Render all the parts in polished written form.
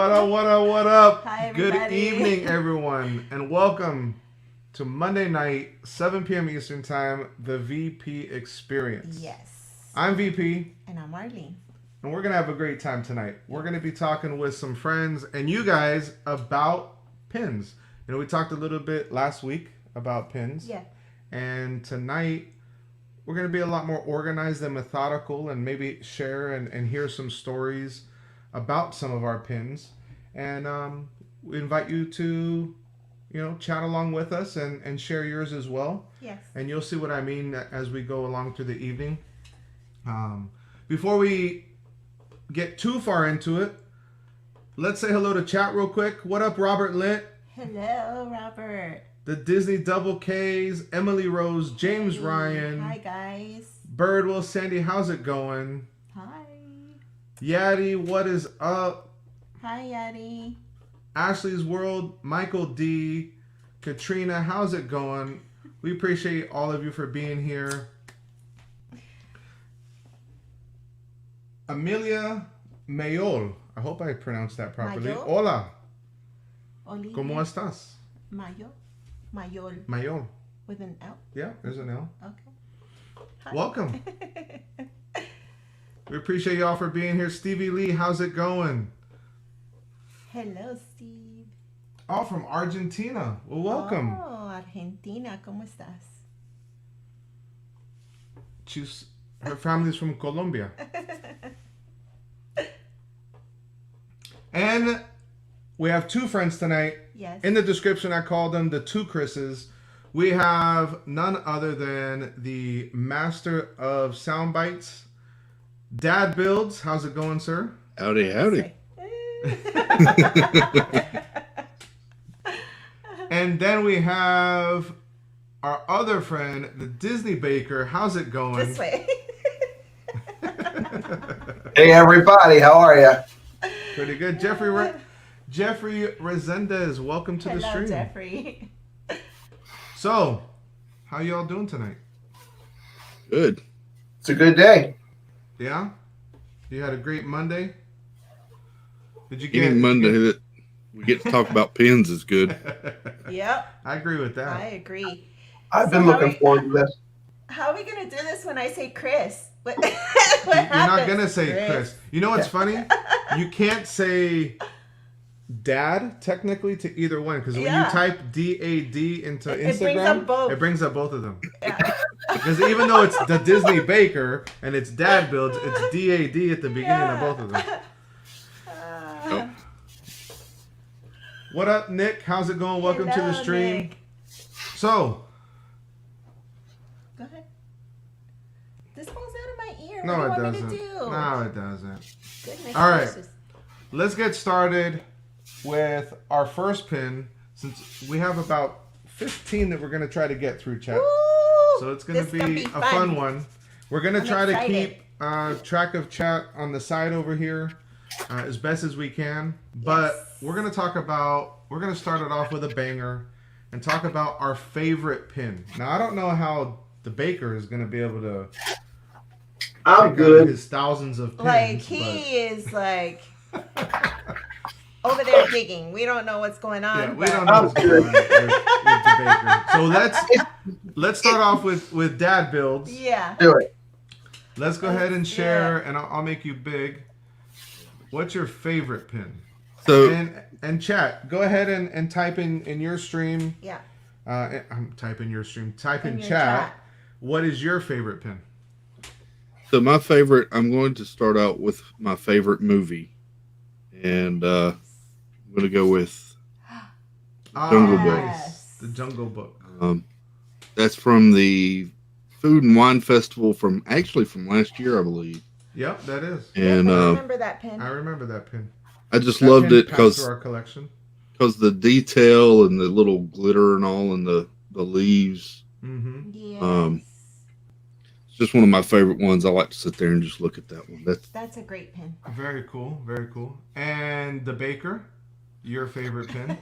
What up, what up, what up? Hi, everybody. Good evening, everyone, and welcome to Monday night, 7 p.m. Eastern Time, the VP Experience. Yes. I'm VP. And I'm Marlene. And we're going to have a great time tonight. We're going to be talking with some friends and you guys about pins. You know, we talked a little bit last week about pins. Yeah. And tonight, we're going to be a lot more organized and methodical and maybe share and hear some stories about some of our pins. And we invite you to, chat along with us and share yours as well. Yes. And you'll see what I mean as we go along through the evening. Before we get too far into it, let's say hello to chat real quick. What up, Robert Lint? Hello, Robert. The Disney Double Ks, Emily Rose, James Ryan. Hi, guys. Birdwell, Sandy, how's it going? Hi. Yaddy, what is up? Hi, Yaddy. Ashley's World, Michael D, Katrina, how's it going? We appreciate all of you for being here. Amelia Mayol, I hope I pronounced that properly. Mayol? Hola, Olivia. ¿cómo estás? Mayol. Mayol. Mayol. With an L? Yeah, there's an L. Okay. Hi. Welcome. We appreciate y'all for being here. Stevie Lee, how's it going? Hello, Steve. Oh, from Argentina. Well, welcome. Oh, Argentina. ¿Cómo estás? Her family's from Colombia. And we have two friends tonight. Yes. In the description, I called them the two Chris's. We have none other than the master of sound bites, Dadbuilds. How's it going, sir? Howdy, howdy. And then we have our other friend, the DaDisneyBaker. How's it going? This way. Hey everybody, how are you? Pretty good. Jeffrey Resendez, welcome to the Hello, stream. Jeffrey. So, how y'all doing tonight? Good. It's a good day. Yeah? You had a great Monday? Did you Any Monday that we get to talk about pins is good. Yep. I agree with that. I agree. I've been So looking forward to this. How are we going to do this when I say Chris? What You're not happens, going to say Chris. You know what's funny? You can't say dad technically to either one because when you type D-A-D into Instagram, it brings up both of them. Yeah. Because even though it's the DaDisneyBaker and it's Dadbuilds, it's D-A-D at the beginning of both of them. Oh. What up, Nick? How's it going? Welcome to the Hello, stream. Nick. So, Go ahead. This falls out of my ear. no, what it do you want doesn't. me to do? No, it doesn't. Goodness All right. gracious. Let's get started with our first pin since we have about 15 that we're going to try to get through, chat. Woo! So it's going This to is gonna be a fun one. We're going to I'm try to excited. keep track of chat on the side over here as best as we can. But Yes. we're going to start it off with a banger and talk about our favorite pin. Now, I don't know how the baker is going to be able to I'm pick out good. his thousands of pins. Like, he is like over there digging. We don't know what's going on. Yeah, we but don't know what's going on with the baker. So let's start off with Dadbuilds. Yeah. Do it. Let's go ahead and share, and I'll make you big. What's your favorite pin? So And chat, go ahead and type in your stream. Yeah. I'm typing your stream. Type in your chat. What is your favorite pin? my favorite, I'm going to start out with my favorite movie. And I'm going to go with Jungle Book. Yes. The Jungle Book. That's from the Food and Wine Festival from last year, I believe. Yep, that is. And I remember that pin. I remember that pin. I just That loved pin it passed because through our collection. the detail and the little glitter and all and the leaves. Mm-hmm. Yes. It's just one of my favorite ones. I like to sit there and just look at that one. That's a great pin. Very cool. Very cool. And the baker, your favorite pin?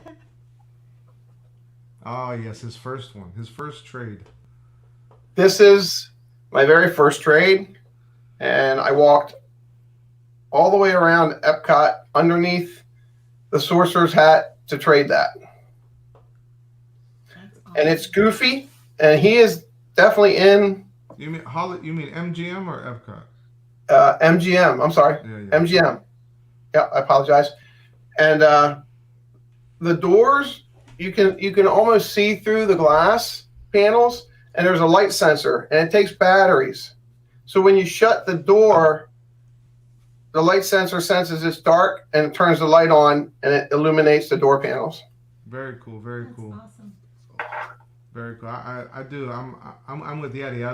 Oh, yes, his first one. His first trade. This is my very first trade, and I walked all the way around Epcot underneath the sorcerer's hat to trade that. That's awesome. And it's goofy, and he is definitely in You mean MGM or Epcot? MGM. I'm sorry, Yeah. MGM. Yeah, I apologize. And the doors, you can almost see through the glass panels, and there's a light sensor, and it takes batteries. So when you shut the door, the light sensor senses it's dark and it turns the light on, and it illuminates the door panels. Very cool. Very That's cool. awesome. Very cool. I do. I'm with Yeti. I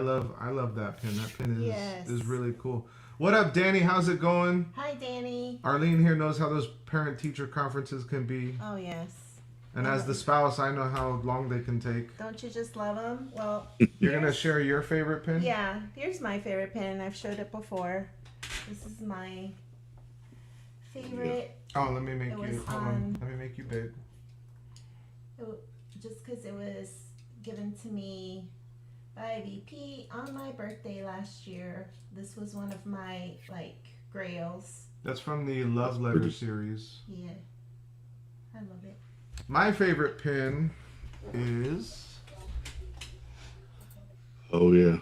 love that pin. That pin is really cool. What up, Danny? How's it going? Hi, Danny. Arlene here knows how those parent-teacher conferences can be. Oh, yes. And as the spouse, I know how long they can take. Don't you just love them? Well, You're going to share your favorite pin? yeah. Here's my favorite pin. I've showed it before. This is my favorite. Oh, let me make It you. was Hold on. on- Let me make you big. Just because it was given to me by VP on my birthday last year. This was one of my, grails. That's from the Love Letter series. Yeah. I love it. My favorite pin is Oh yeah.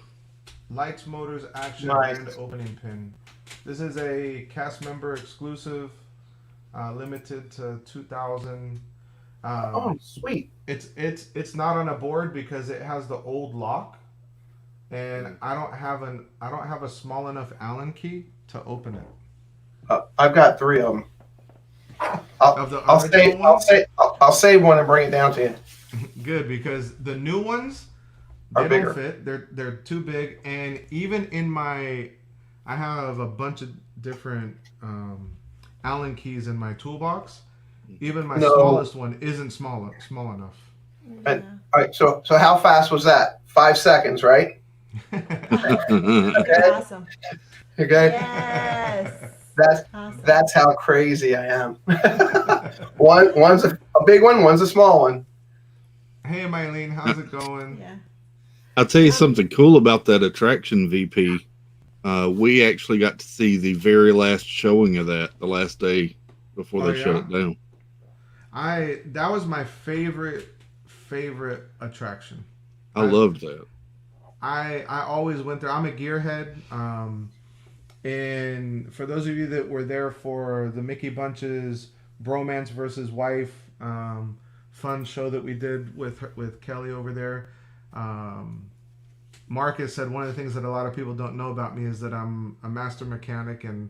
Lights Motors Action Nice. Grand Opening Pin. This is a cast member exclusive, limited to 2,000. Oh, sweet. It's not on a board because it has the old lock, and I don't have a small enough Allen key to open it. I've got 3 of them. Of the I'll original I'll save one and bring it down to you. Good, because the new ones Are they bigger. don't fit. They're too big, and even in I have a bunch of different Allen keys in my toolbox. Even my No. smallest one isn't small enough. And- All right, so how fast was that? 5 seconds, right? That's awesome. Okay. Yes. Awesome. That's how crazy I am. One's a big one, one's a small one. Hey, Mileen, how's it going? Yeah. I'll tell you something cool about that attraction, VP. We actually got to see the very last showing of that, the last day before they shut it down. That was my favorite attraction. I loved that. I always went there. I'm a gearhead. And for those of you that were there for the Mickey Bunches Bromance versus Wife fun show that we did with Kelly over there, Marcus said one of the things that a lot of people don't know about me is that I'm a master mechanic, and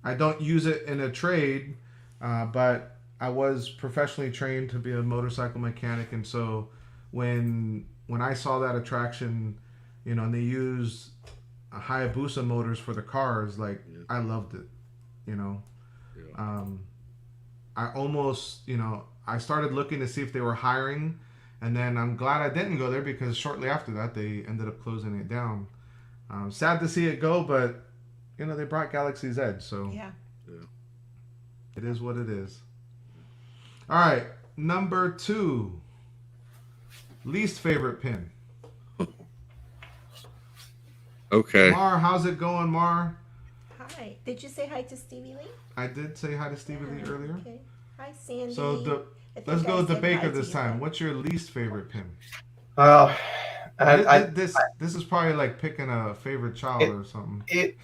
I don't use it in a trade, but I was professionally trained to be a motorcycle mechanic. And so when I saw that attraction, and they used Hayabusa motors for the cars, I loved it. I almost, I started looking to see if they were hiring, and then I'm glad I didn't go there because shortly after that they ended up closing it down. Sad to see it go, but they brought Galaxy's Edge, so Yeah. it is what it is. All right, number 2, least favorite pin. Okay. Mar, how's it going, Mar? Hi. Did you say hi to Stevie Lee? I did say hi to Stevie Lee earlier. Okay. Hi, Sandy. So I think let's go I with the said hi Baker to this you. time. What's your least favorite pin? This This is probably like picking a favorite child or something. it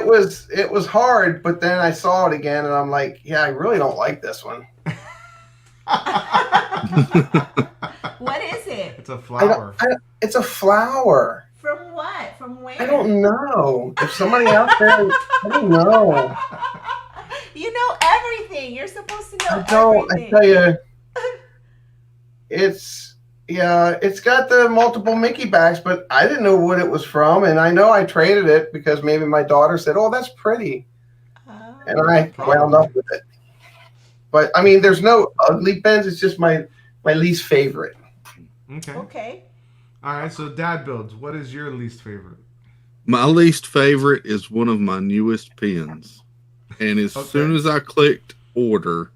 was hard, but then I saw it again, and I'm like, yeah, I really don't like this one. What is it? It's a flower. It's a flower. From what? From where? I don't know. If somebody out there, I don't know. You know everything. You're supposed to know I don't. I everything. tell you, it's got the multiple Mickey backs, but I didn't know what it was from, and I know I traded it because maybe my daughter said, "Oh, that's pretty," Oh. and I wound up with it. But I mean, there's no ugly pins. It's just my least favorite. Okay. Okay. All right. So Dadbuilds, what is your least favorite? My least favorite is one of my newest pins. And as soon as I clicked order,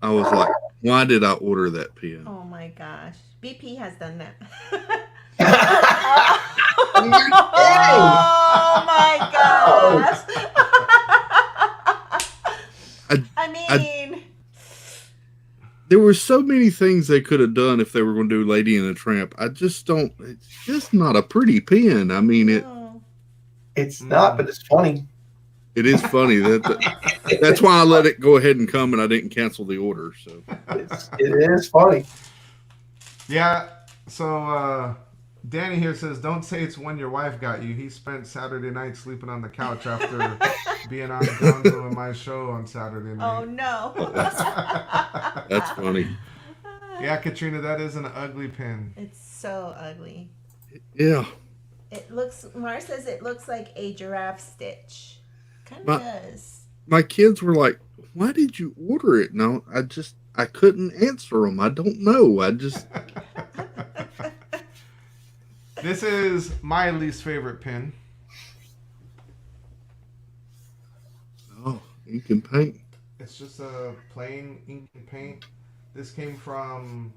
I was like, why did I order that pin? Oh my gosh. BP has done that. You're kidding. Oh my gosh. I mean, There were so many things they could have done if they were going to do Lady and the Tramp. I just don't. It's just not a pretty pen. I mean, Oh. It's not, but it's funny. it is funny that's why I let it go ahead and come, and I didn't cancel the order. So It is funny. Yeah. So Danny here says, "Don't say it's when your wife got you. He spent Saturday night sleeping on the couch after being on down doing my show on Saturday night." Oh no. that's funny. Yeah, Katrina, that is an ugly pin. It's so ugly. Yeah. Mar says it looks like a giraffe stitch. Kind My- of does. My kids were like, "Why did you order it?" No, I couldn't answer them. I don't know. This is my least favorite pin. Oh, ink and paint. It's just a plain ink and paint. This came from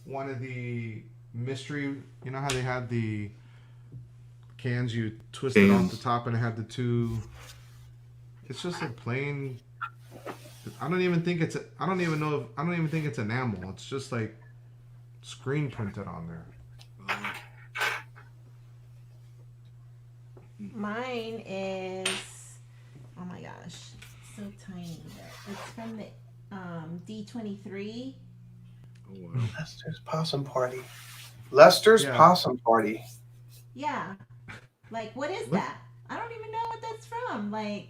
one of the mystery. You know how they had the cans you twisted off the top and it had the two. It's just a plain. I don't even think it's enamel. It's just like screen printed on there. Mine is, oh my gosh, it's so tiny. But it's from the D23. Oh, wow. Lester's Possum Party. Lester's Yeah. Possum Party. Yeah. Like, what is What? that? I don't even know what that's from. Like,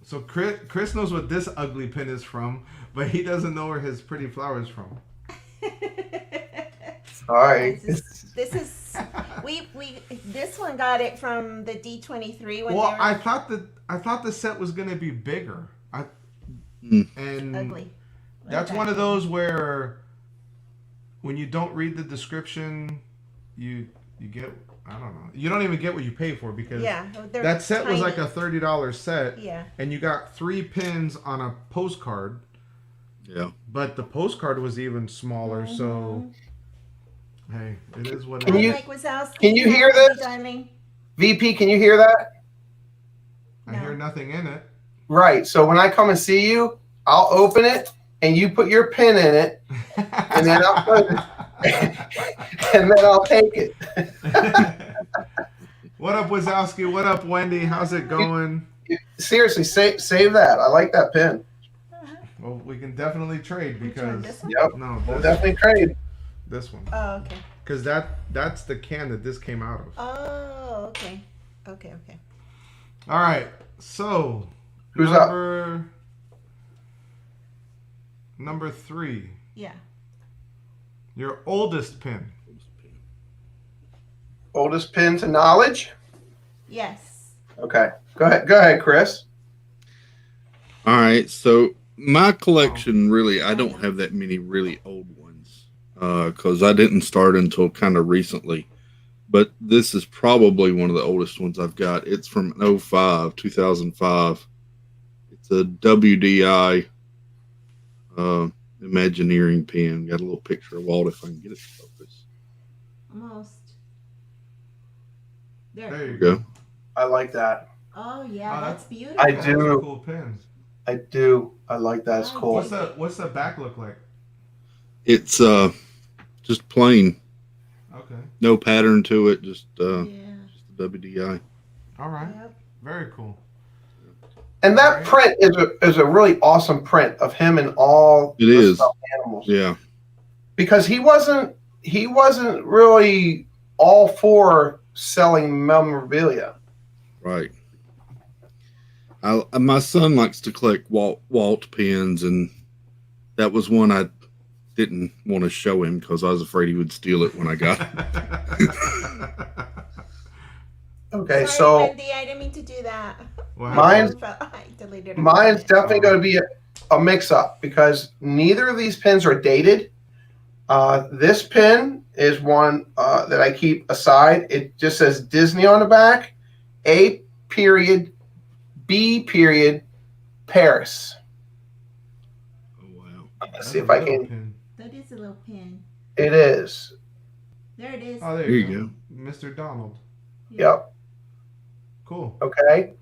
So Chris knows what this ugly pin is from, but he doesn't know where his pretty flower is from. Sorry. this is we this one got it from the D23 when Well, they were I thought the set was gonna be bigger. And ugly. that's one of those where when you don't read the description, you get, I don't know. You don't even get what you pay for because they're that set was like tiny. a $30 set. Yeah. And you got 3 pins on a postcard, Yeah. but the postcard was even smaller. So hey, it is what it Can is. you- Like Wazowski, can you hear this? darling? VP, can you hear that? I hear nothing in it. Right. So when I come and see you, I'll open it and you put your pin in it, and then I'll put it, and then I'll take it. What up, Wazowski? What up, Wendy? How's it going? Seriously, save that. I like that pin. Well, we can definitely trade Which one, because this one? Yep. no, We'll this, definitely trade. this one, Oh, okay. because that's the can that this came out of. Oh, okay. Okay. All right, so Who's up? number 3, Yeah. your oldest pin. Oldest pin to knowledge. Yes. Okay. Go ahead, Chris. All right. So my collection really, I don't have that many really old ones because I didn't start until kind of recently. But this is probably one of the oldest ones I've got. It's from 2005. It's a WDI Imagineering pen. Got a little picture of Walt if I can get it to focus. Almost. There There. you Go. go. I like that. Oh yeah, Oh, that's beautiful. I Those do. are cool pins. I do. I like that. It's Oh, cool. What's the back look like? It's just plain, Okay. no pattern to it. Just Yeah. the WDI. All right. Yep. Very cool. And that print is a really awesome print of him and all It the is. stuffed animals. Yeah. Because he wasn't really all for selling memorabilia. Right. My son likes to collect Walt pens, and that was one I didn't want to show him because I was afraid he would steal it when I got it. Okay, Sorry, so Wendy, I didn't mean to do that. Well, Mine's- I deleted it. mine's definitely going to be a mix-up because neither of these pins are dated. This pin is one that I keep aside. It just says Disney on the back, A period, B period, Paris. Oh, wow. Let's That's see a if I little can. pin. That is a little pin. It is. There it is. Oh, there There you you go. Mr. Donald. Yep. Cool. Okay.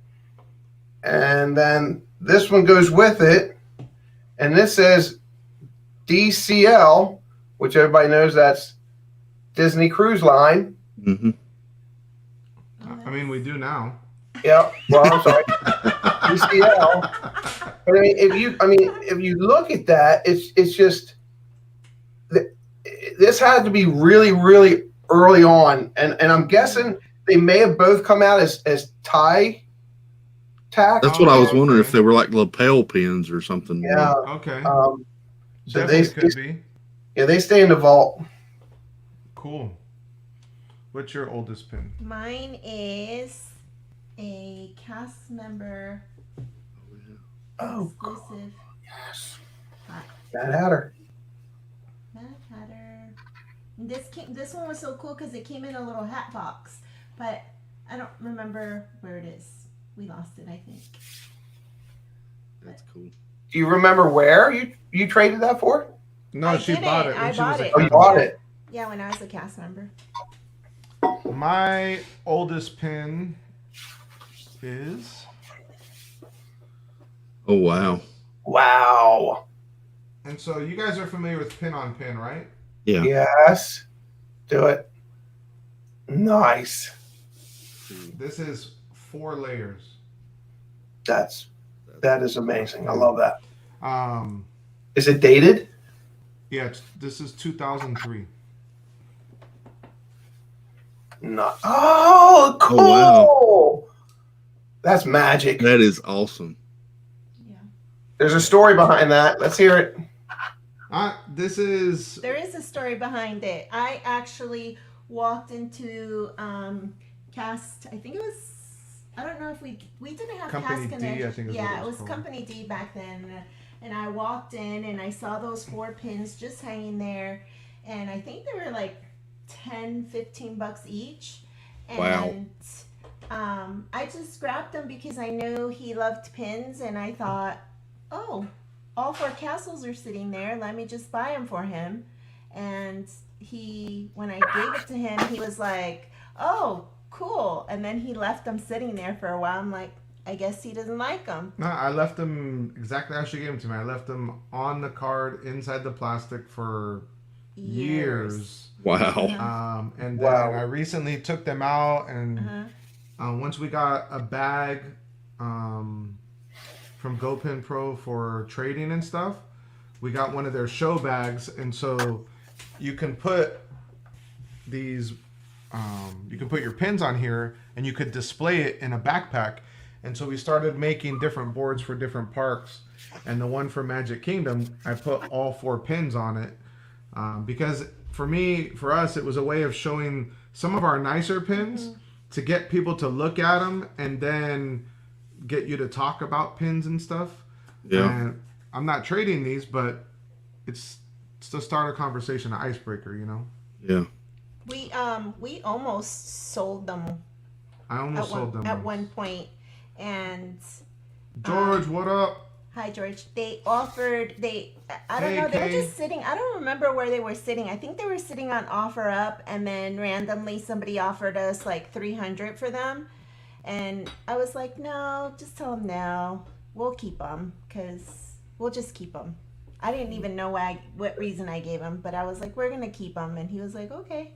And then this one goes with it. And this says DCL, which everybody knows that's Disney Cruise Line. Mm-hmm. I mean, we do now. Yeah. Well, I'm sorry. DCL. But I mean, if you look at that, it's just this had to be really, really early on, and I'm guessing they may have both come out as tie tack. That's what I was wondering, if they were like lapel pins or something. Yeah. Okay. So Definitely could be. Yeah, they stay in the vault. Cool. What's your oldest pin? Mine is a cast member Oh, exclusive. yes. Hi. Mad Hatter. Mad Hatter. And this one was so cool because it came in a little hat box, but I don't remember where it is. We lost it, I think. That's cool. Do you remember where you traded that for? No, I she didn't. bought it. When I she was bought a it. Oh, you kid. bought it. Yeah, when I was a cast member. My oldest pin is Oh, wow. Wow. and so you guys are familiar with pin on pin, right? Yeah. Yes. Do it. Nice. This is 4 layers. That is amazing. I love that. Um, Is it dated? yeah, this is 2003. No. Oh, cool. Oh, wow. That's magic. That is awesome. Yeah. There's a story behind that. Let's hear it. This is There is a story behind it. I actually walked into Cast. I think it was. I don't know if we didn't have Company Cast D, Connect. I think is what Yeah, it it was was called. Company D back then. And I walked in and I saw those 4 pins just hanging there, and I think they were like 10, 15 bucks each. And I just grabbed them because I knew he loved pins, and I thought, oh, all 4 castles are sitting there. Let me just buy them for him. And when I gave it to him, he was like, oh, cool. And then he left them sitting there for a while. I'm like, I guess he doesn't like them. no. I left them exactly how she gave them to me. I left them on the card inside the plastic for years. Wow. And then Wow. I recently took them out, and once we got a bag from GoPin Pro for trading and stuff, we got one of their show bags, and so you can put these, you can put your pins on here, and you could display it in a backpack. And so we started making different boards for different parks, and the one for Magic Kingdom, I put all 4 pins on it, because for us, it was a way of showing some of our nicer pins to get people to look at them and then get you to talk about pins and stuff. Yeah. And I'm not trading these, but it's to start a conversation, an icebreaker, you know? Yeah. We almost sold them I almost sold them. at one point, and George, what up? hi George. They offered I don't Hey, know, they Kay. were just sitting. I don't remember where they were sitting. I think they were sitting on OfferUp, and then randomly somebody offered us like 300 for them, and I was like, no, just tell them no. We'll keep them because we'll just keep them. I didn't even know what reason I gave him, but I was like, we're gonna keep them, and he was like, okay,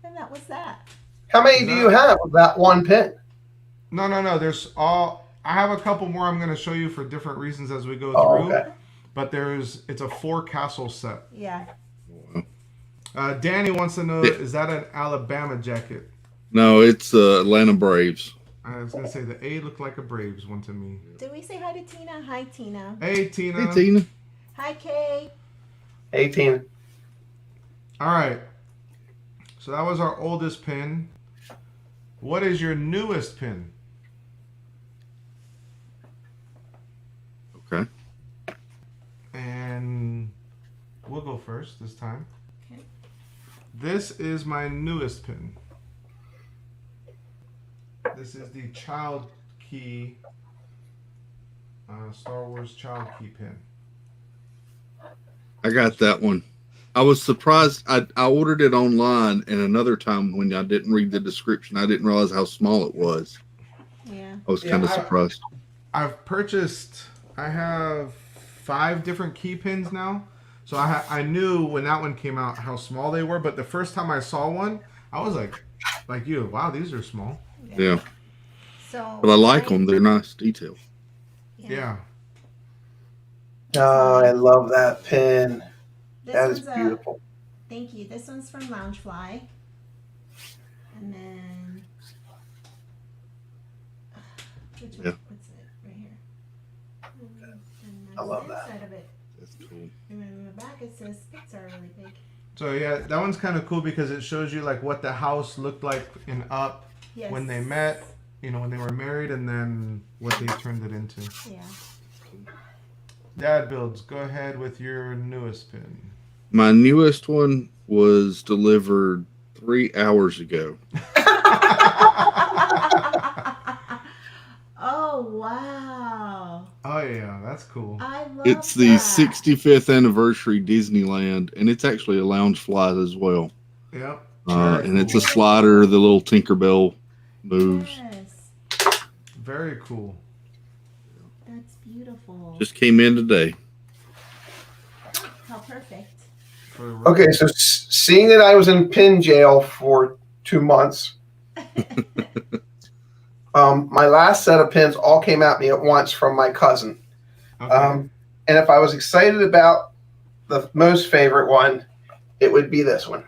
and that was that. How many do you have of that one pin? No. I have a couple more I'm going to show you for different reasons as we go Oh, through. okay. But it's a 4 castle set. Yeah. Danny wants to know, is that an Alabama jacket? No, it's Atlanta Braves. I was going to say the A looked like a Braves one to me. Did we say hi to Tina? Hi, Tina. Hey, Tina. Hey, Tina. Hi, Kay. 18. All right. So that was our oldest pin. What is your newest pin? Okay. And we'll go first this time. Okay. This is my newest pin. This is the Child Key, Star Wars Child Key pin. I got that one. I was surprised. I ordered it online, and another time when I didn't read the description, I didn't realize how small it was. Yeah. I was kind of surprised. I have 5 different key pins now. So I knew when that one came out how small they were, but the first time I saw one, I was like you, wow, these are small. Yeah. So, But I like them. They're nice detail. Yeah. Oh, I love that pin. This That is one's beautiful. thank you. This one's from Loungefly. And then which one? Yeah. What's it? Right here. And I love this that. side of it. That's cool. And then in the back it says spits are really big. So yeah, that one's kind of cool because it shows you like what the house looked like in Up Yes. when they met, when they were married, and then what they turned it into. Yeah. Dadbuilds, go ahead with your newest pin. My newest one was delivered 3 hours ago. Oh wow. Oh yeah, that's cool. I love It's the that. 65th anniversary Disneyland, and it's actually a Loungefly as well. Yep. And it's a slider, the little Tinkerbell moves. Yes. Very cool. That's beautiful. Just came in today. How perfect. Okay, so seeing that I was in pin jail for 2 months, my last set of pins all came at me at once from my cousin. Okay. And if I was excited about the most favorite one, it would be this one.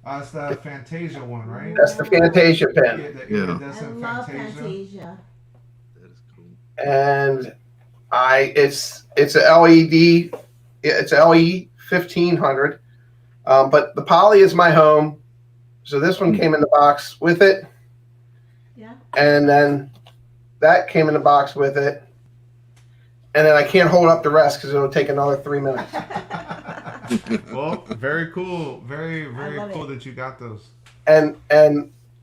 That's the Fantasia one, right? That's the Fantasia pin. The Yeah. I iridescent love Fantasia. Fantasia. That is cool. And it's a LED, it's LE 1500. But the poly is my home. So this one came in the box with it. Yeah. And then that came in the box with it. And then I can't hold up the rest because it'll take another 3 minutes. Well, very cool. Very, very love cool it. that you got those. And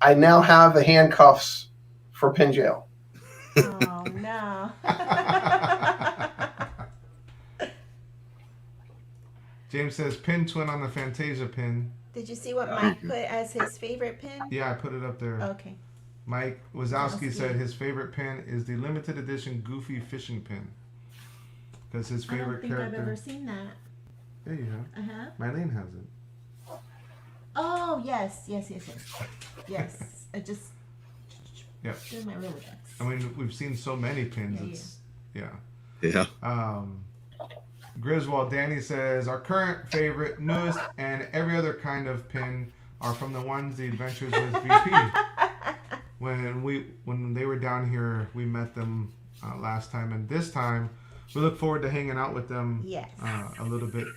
I now have the handcuffs for pin jail. Oh no. James says pin twin on the Fantasia pin. Did you see what Mike put as his favorite pin? Yeah, I put it up there. Okay. Mike Wazowski Wazowski. said his favorite pin is the limited edition Goofy fishing pin. Because his I don't favorite think I've ever character. seen that. Yeah, you have. Uh-huh. Mileen has it. Oh yes. Yes. I just Yep. doing my Rolodex. I mean, we've seen so many pins. Yeah, Yeah. Yeah. Griswold Danny says our current favorite, newest, and every other kind of pin are from the ones the Adventures with VP. When they were down here, we met them last time, and this time we look forward to hanging out with them. Yes. A little bit.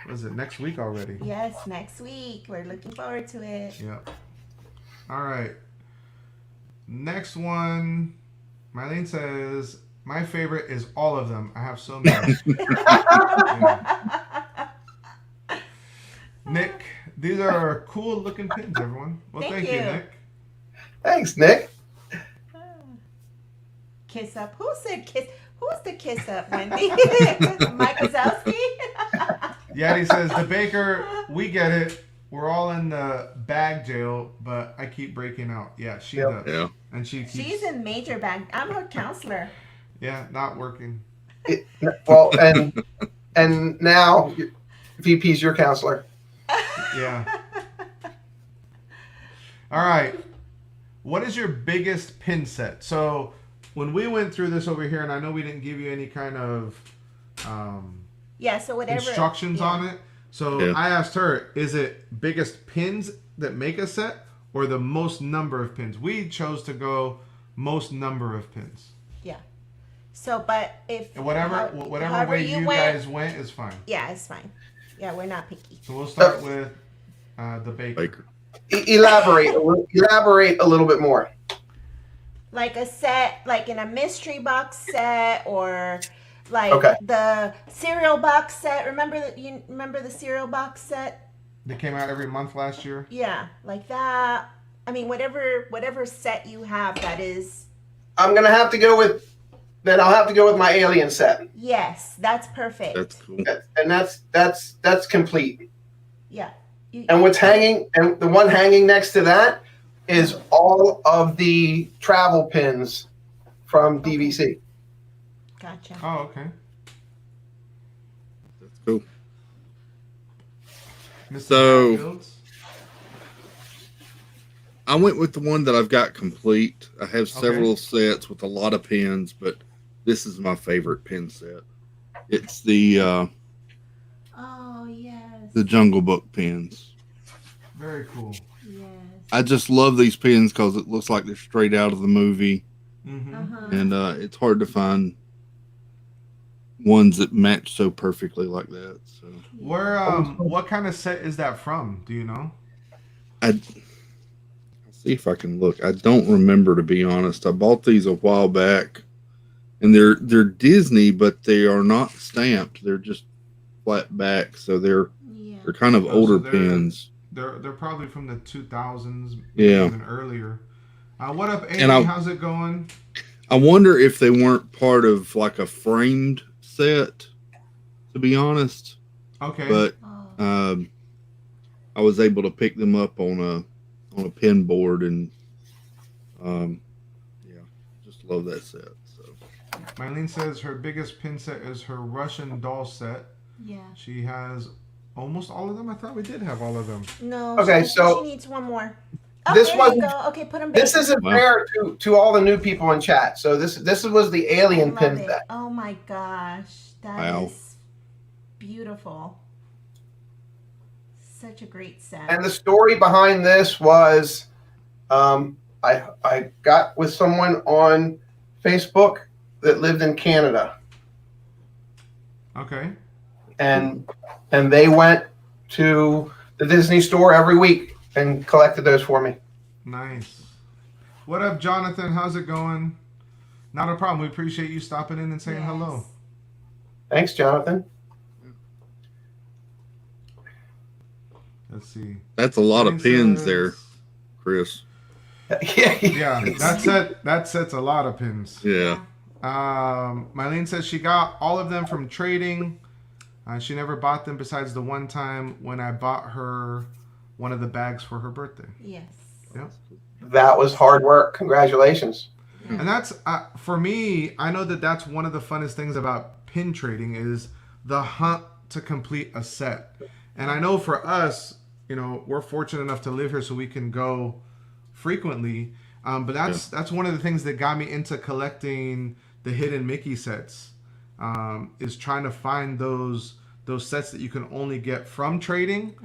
What is it, next week already? Yes, next week. We're looking forward to it. Yep. All right. Next one, Mileen says my favorite is all of them. I have so many. Yeah. Nick, these are cool looking pins, everyone. Well, thank you, Nick. Thanks, Nick. Kiss up. Who said kiss? Who's the kiss up, Wendy? Mike Wazowski? Yeti says, the baker, we get it. We're all in the bag jail, but I keep breaking out. Yeah, she does. Yeah. And she keeps, She's in major bag. I'm her counselor. yeah, not working. Well, and now VP's your counselor. Yeah. All right. What is your biggest pin set? So when we went through this over here, and I know we didn't give you any kind of Yeah, so whatever. instructions on it. So Yeah. I asked her, is it biggest pins that make a set or the most number of pins? We chose to go most number of pins. Yeah. So, but if. And whatever however way you went, guys went is fine. Yeah, it's fine. Yeah, we're not picky. So we'll start with the baker. Baker. Elaborate a little bit more. Like a set, like in a mystery box set, or like Okay. the cereal box set. You remember the cereal box set? They came out every month last year. Yeah, like that. I mean, whatever set you have that is. I'm gonna have to go with. Then I'll have to go with my alien set, Yes, that's perfect. That's cool. and that's complete. Yeah. And what's hanging, and the one hanging next to that, is all of the travel pins from DVC. Gotcha. Oh, okay. Cool. Mr. So- Dadbuilds? I went with the one that I've got complete. I have several sets with a lot of pins, but this is my favorite pin set. It's the Oh yes. Jungle Book pins. Very cool. Yes. I just love these pins because it looks like they're straight out of the movie, Uh-huh. and it's hard to find ones that match so perfectly like that. So Where what kind of set is that from? Do you know? I'll see if I can look. I don't remember, to be honest. I bought these a while back, and they're Disney, but they are not stamped. They're just flat back, so they're kind of Oh, older so they're- pins. They're probably from the 2000s, Yeah. even earlier. What up, Amy? And How's it going? I wonder if they weren't part of like a framed set, to be honest. Okay. But Oh. I was able to pick them up on a pin board, and yeah, just love that set. So Mileen says her biggest pin set is her Russian doll set. Yeah. She has almost all of them. I thought we did have all of them. No. Okay, she so- needs one more. Oh, This there wasn't- you go. Okay, put them. This isn't Wow. fair to all the new people in chat. So this was the alien pin set. Oh my gosh, that Wow. is beautiful. Such a great set. And the story behind this was, I got with someone on Facebook that lived in Canada, Okay. and they went to the Disney store every week and collected those for me. Nice. What up, Jonathan? How's it going? Not a problem. We appreciate you stopping in and saying Yes. hello. Thanks, Jonathan. Let's see. that's a lot of Mileen pins says- there, Chris. Yeah, that set's a lot of pins. Yeah. Mileen says she got all of them from trading. She never bought them besides the one time when I bought her one of the bags for her birthday. Yes. Yep. That was hard work. Congratulations. And that's for me. I know that that's one of the funnest things about pin trading is the hunt to complete a set. And I know for us, you know, we're fortunate enough to live here, so we can go frequently. But that's one of the things that got me into collecting the hidden Mickey sets. Is trying to find those sets that you can only get from trading,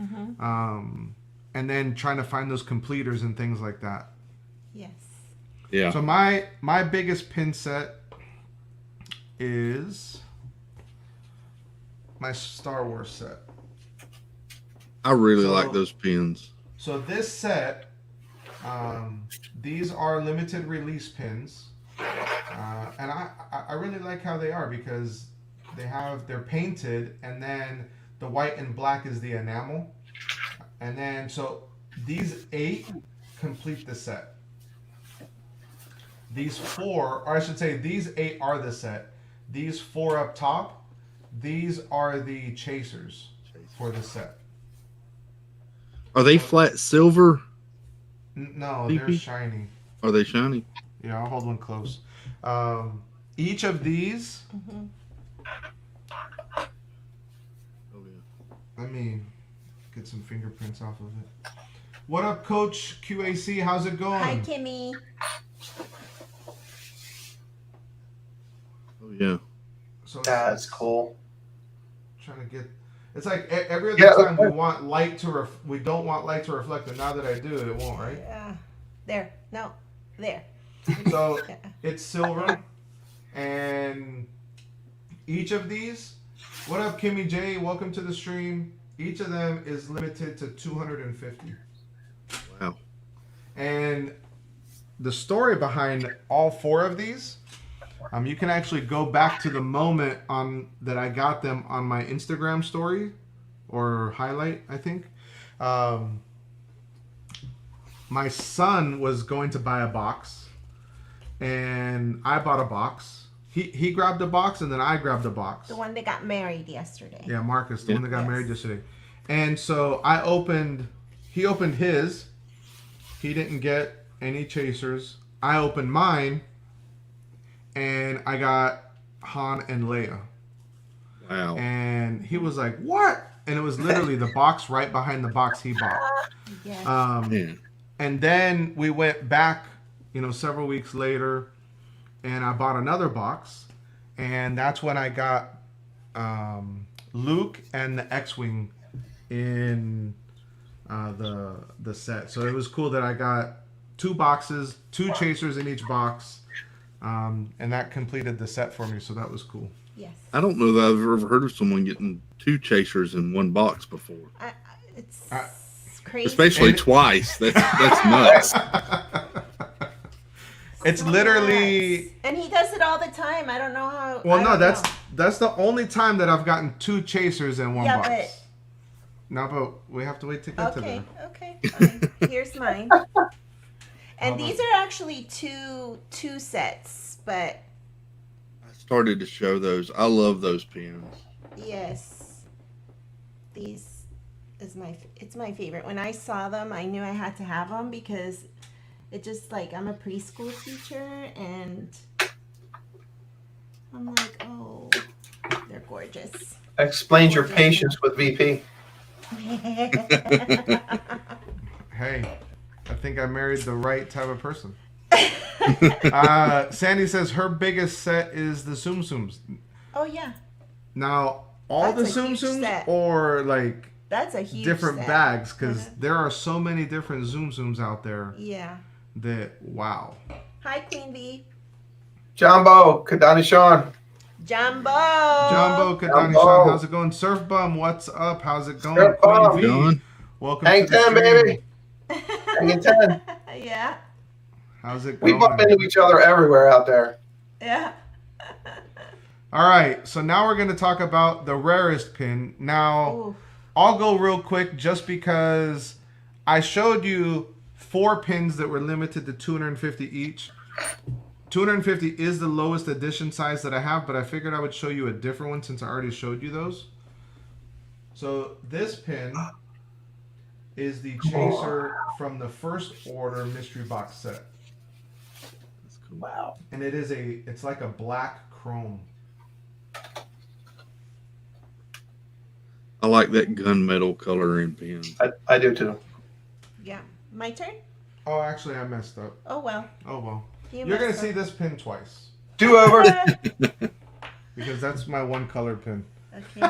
and then trying to find those completers and things like that. Yes. Yeah. So my biggest pin set is my Star Wars set. I really So- like those pins. So this set, these are limited release pins, and I really like how they are because they're painted, and then the white and black is the enamel, and then so these 8 complete the set. These 4, or I should say, these 8 are the set. These 4 up top, these are the chasers for the set. Are they flat silver? No, VP? they're shiny. Are they shiny? Yeah, I'll hold one close. Each of these, Oh yeah. let me get some fingerprints off of it. What up, Coach QAC? How's it going? Hi, Kimmy. Oh yeah. So That's cool. Trying to get. It's like every other Yeah, time we okay. want light to we don't want light to reflect, and now that I do, it won't, right? Yeah. There. No. There. So Yeah. it's silver, and each of these. What up, Kimmy J? Welcome to the stream. Each of them is limited to 250. Wow. And the story behind all 4 of these, you can actually go back to the moment that I got them on my Instagram story or highlight, I think. My son was going to buy a box, and I bought a box. He grabbed a box, and then I grabbed a box. The one that got married yesterday. Yeah, Marcus, the one that got Yes. married yesterday. And so he opened his. He didn't get any chasers. I opened mine, and I got Han and Leia. Wow. And he was like, "What?" And it was literally the box right behind the box he bought. Yes. Yeah. And then we went back, several weeks later, and I bought another box, and that's when I got Luke and the X-wing in the set. So it was cool that I got 2 boxes, 2 chasers in each box, and that completed the set for me. So that was cool. Yes. I don't know that I've ever heard of someone getting 2 chasers in one box before. It's crazy. Especially twice. That's nuts. It's literally. And he does it all the time. I don't know how. Well, no, that's the only time that I've gotten 2 chasers in one box. But. No, but we have to wait to get to there. Okay. Fine. Here's mine. And these are actually two sets, but. I started to show those. I love those pins. Yes. These is it's my favorite. When I saw them, I knew I had to have them because it just I'm a preschool teacher and I'm like, oh, they're gorgeous. Explains your patience with VP. Hey, I think I married the right type of person. Sandy says her biggest set is the Tsum Tsums. Oh yeah. Now, all That's the a Tsum huge Tsums set. or That's a huge different set. bags because there are so many different Tsum Tsums out there. Yeah. That wow. Hi, Queen V. Jumbo, Kadani Sean. Jumbo. Jumbo, Kadani-san, how's it going? Surf Bum, what's up? How's it going? Surf Bum. Queen V, Going? welcome Hang to the 10, stream. baby. Hang 10. Yeah. How's it We going? bump into each other everywhere out there. Yeah. All right, so now we're going to talk about the rarest pin. Now, Ooh. I'll go real quick just because I showed you 4 pins that were limited to 250 each. 250 is the lowest edition size that I have, but I figured I would show you a different one since I already showed you those. So this pin is the chaser from the first order mystery box set. That's cool. Wow. And it's like a black chrome. I like that gunmetal color in pins. I do too. Yeah. My turn? Oh, actually, I messed up. Oh, well. Oh, well. You You're going to messed see up. this pin twice Do over. because that's my one colored pin. Okay.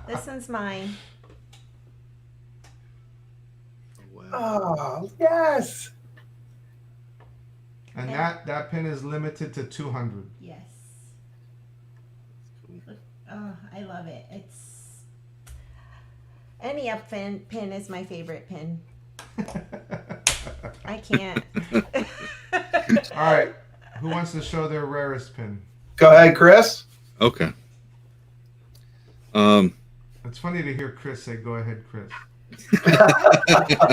This one's mine. Wow. Oh, yes. And that pin is limited to 200. Yes. Oh, I love it. Any up pin is my favorite pin. I can't. All right. Who wants to show their rarest pin? Go ahead, Chris. Okay. It's funny to hear Chris say, "Go ahead, Chris."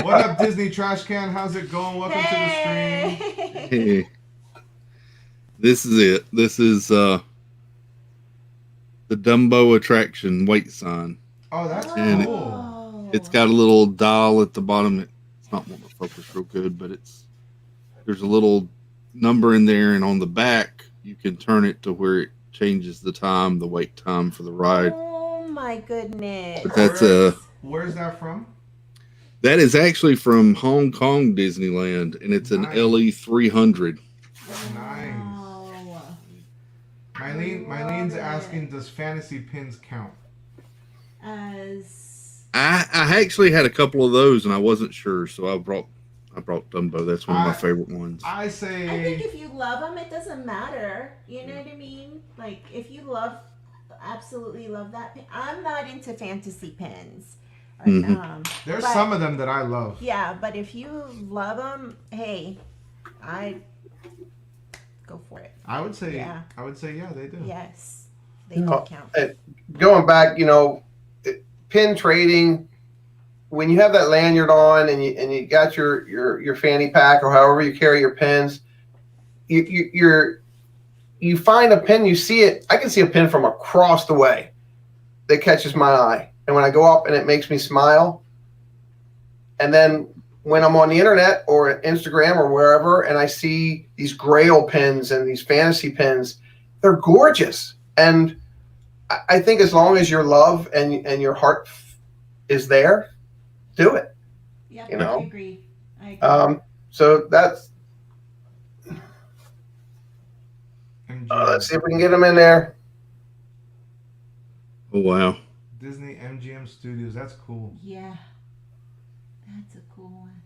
What up, Disney Trash Can? How's it going? Welcome to the stream. Hey. This is it. This is the Dumbo attraction weight sign. Oh, that's And cool. It's got a little dial at the bottom. It's not wanting to focus real good, but there's a little number in there, and on the back you can turn it to where it changes the time, the wait time for the ride. Oh my goodness. But that's Where's that from? that is actually from Hong Kong Disneyland, and it's an Nice. LE 300. Nice. Wow. Myleen's Love it. asking, does fantasy pins count? I actually had a couple of those, and I wasn't sure, so I brought Dumbo. That's one of my favorite ones. I I think say if you love them, it doesn't matter. You know what I mean? Like, if you absolutely love that pin. I'm not into fantasy pins. there's but- some of them that I love. Yeah, but if you love them, hey, I go for it. I would say Yeah. yeah, they do. Yes, they No, do count. Going back, pin trading. When you have that lanyard on and you got your fanny pack or however you carry your pins, you find a pin, you see it. I can see a pin from across the way that catches my eye, and when I go up and it makes me smile. And then when I'm on the internet or Instagram or wherever, and I see these Grail pins and these fantasy pins, they're gorgeous. And I think as long as your love and your heart is there, do it. Yep, You know? I agree. So that's. Let's see if we can get them in there. Oh wow. Disney MGM Studios. That's cool. Yeah, that's a cool one.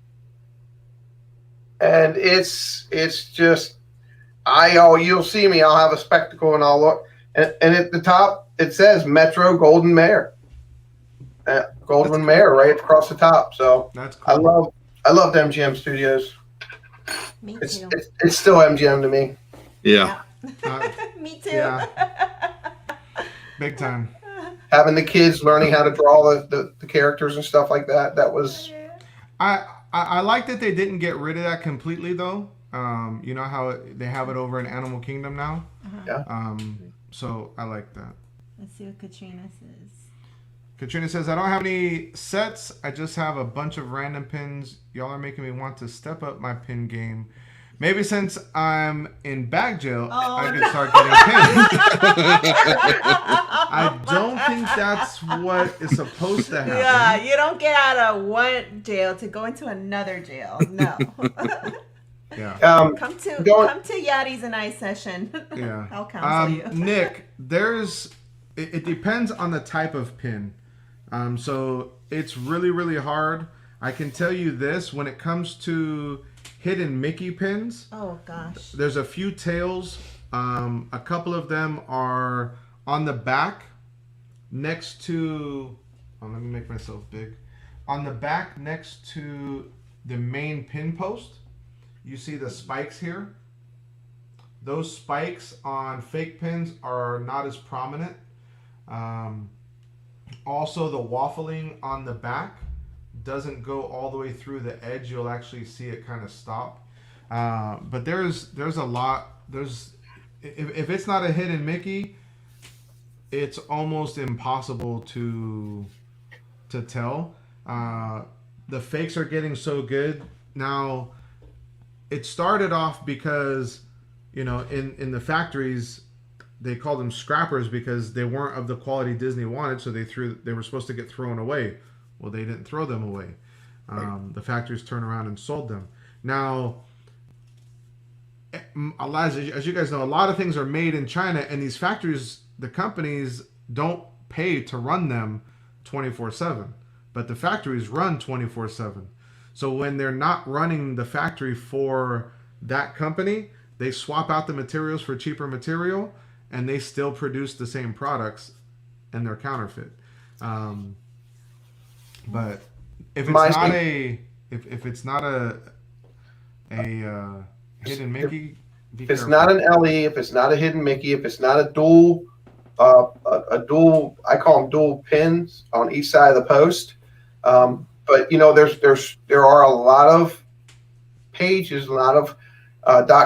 And it's just you'll see me. I'll have a spectacle and I'll look, and at the top it says Metro Golden Mare. Golden Mare right across the top. So that's cool. I love MGM Studios. Me too. It's still MGM to me. Yeah. Me too. Yeah. Big time. Having the kids learning how to draw the characters and stuff like that. That was. I like that they didn't get rid of that completely though. You know how they have it over in Animal Kingdom now. Uh-huh. Yeah. So I like that. Let's see what Katrina says. Katrina says, I don't have any sets. I just have a bunch of random pins. Y'all are making me want to step up my pin game. Maybe since I'm in bag jail, I can start getting pins. I don't think that's what is supposed to happen. Yeah, you don't get out of one jail to go into another jail. No. Yeah. Come to Yadi's and I session. Yeah. I'll counsel you. Nick, it depends on the type of pin. So it's really, really hard. I can tell you this, when it comes to hidden Mickey pins. Oh gosh. There's a few tails. A couple of them are on the back next to, let me make myself big. On the back next to the main pin post, you see the spikes here. Those spikes on fake pins are not as prominent. Also, the waffling on the back doesn't go all the way through the edge. You'll actually see it kind of stop. But there's a lot. If it's not a hidden Mickey, it's almost impossible to tell. The fakes are getting so good now. It started off because, in the factories, they called them scrappers because they weren't of the quality Disney wanted, so they were supposed to get thrown away. Well, they didn't throw them away. The factories turned around and sold them. Now, as you guys know, a lot of things are made in China, and these factories, the companies don't pay to run them 24/7, but the factories run 24/7. So when they're not running the factory for that company, they swap out the materials for cheaper material, and they still produce the same products, and they're counterfeit. But if it's not a hidden Mickey, if it's not an LE, if it's not a hidden Mickey, if it's not a dual, I call them dual pins on each side of the post. But there are a lot of pages, a lot of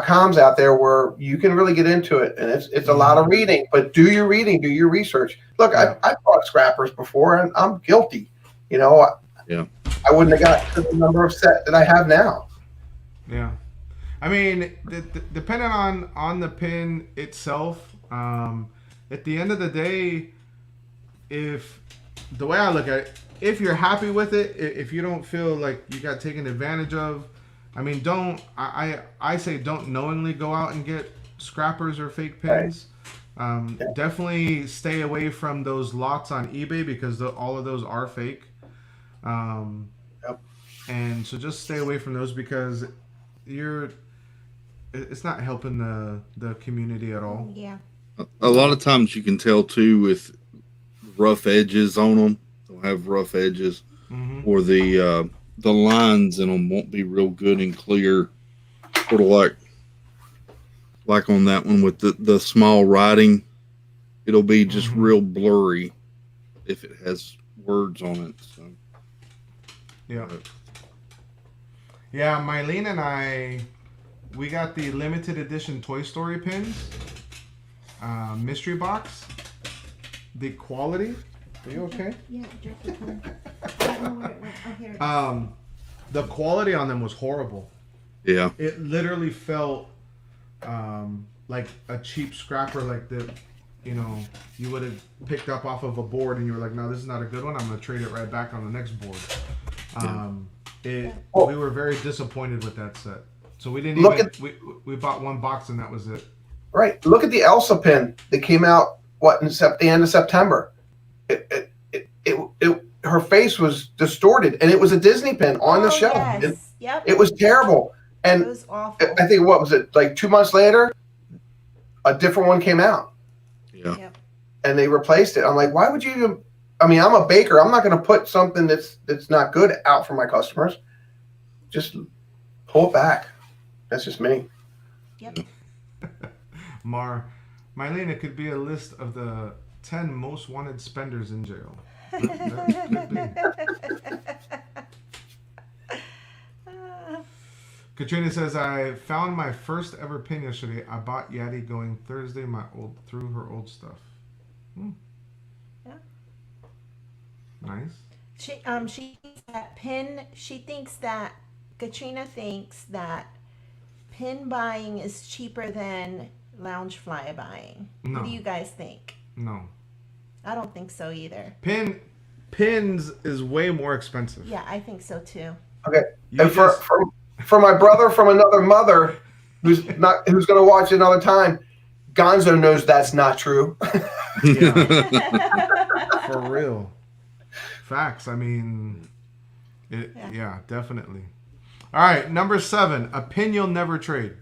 .coms out there where you can really get into it, and it's a lot of reading. But do your reading, do your research. Look, Yeah. I bought scrappers before, and I'm guilty. Yeah. I wouldn't have got to the number of set that I have now. Yeah, I mean, depending on the pin itself, at the end of the day, if the way I look at it, if you're happy with it, if you don't feel like you got taken advantage of, I mean, I say don't knowingly go out and get scrappers or fake pins. Definitely stay away from those lots on eBay because all of those are fake. And so just stay away from those because it's not helping the community at all. Yeah. A lot of times you can tell too with rough edges on them. They'll have rough edges, or the lines in them won't be real good and clear. Sort of like on that one with the small writing, it'll be just real blurry if it has words on it. So. Yeah. Yeah, Mileen and we got the limited edition Toy Story pins. Mystery box. The quality. Are you okay? Yeah, just the pen. I don't know where it went. Oh, here it is. The quality on them was horrible. Yeah. It literally felt like a cheap scrapper, like you know, you would have picked up off of a board and you were like, no, this is not a good one. I'm going to trade it right back on the next board. We were very disappointed with that set. So we didn't we bought one box and that was it. Right. Look at the Elsa pin that came out, in the end of September. Her face was distorted, and it was a Disney pin on the shelf. Yes. It was terrible. And it was awful. I think, what was it, like 2 months later, a different one came out. Yeah. Yep. And they replaced it. I'm like, why would you even, I mean, I'm a baker. I'm not going to put something that's not good out for my customers. Just pull it back. That's just me. Yep. Mileen, it could be a list of the 10 most wanted spenders in jail. That could be. Katrina says, I found my first ever pin yesterday. I bought Yadi going Thursday through her old stuff. Yeah. Nice. Katrina thinks that pin buying is cheaper than Loungefly buying. No. What do you guys think? No. I don't think so either. Pins is way more expensive. Yeah, I think so too. Okay. And for my brother from another mother who's going to watch another time, Gonzo knows that's not true. Yeah. For real. Facts. I mean, yeah, definitely. All right, number 7, a pin you'll never trade.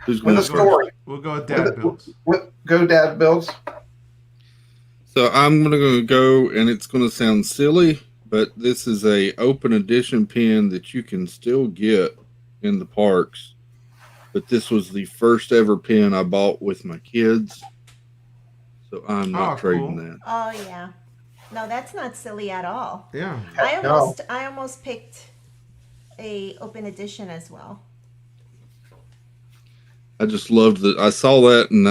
With a story. We'll go with Dadbuilds. Go Dadbuilds. So I'm going to go, and it's going to sound silly, but this is a open edition pin that you can still get in the parks. But this was the first ever pin I bought with my kids. So I'm not trading that. Oh yeah. No, that's not silly at all. Yeah. I almost picked a open edition as well. I just loved that. I saw that, and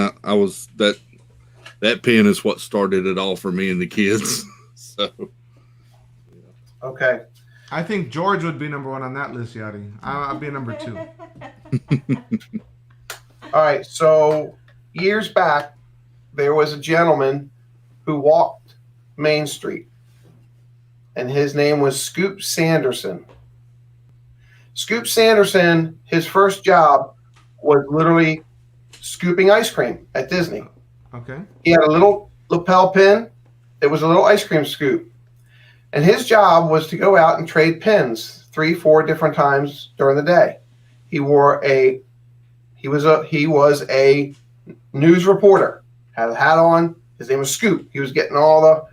that pin is what started it all for me and the kids. So, okay. I think George would be number 1 on that list, Yadi. I'll be number 2. All right. So years back, there was a gentleman who walked Main Street, and his name was Scoop Sanderson. Scoop Sanderson, his first job was literally scooping ice cream at Disney. Okay. He had a little lapel pin. It was a little ice cream scoop. And his job was to go out and trade pins 3-4 different times during the day. He was a news reporter, had a hat on. His name was Scoop. He was getting all the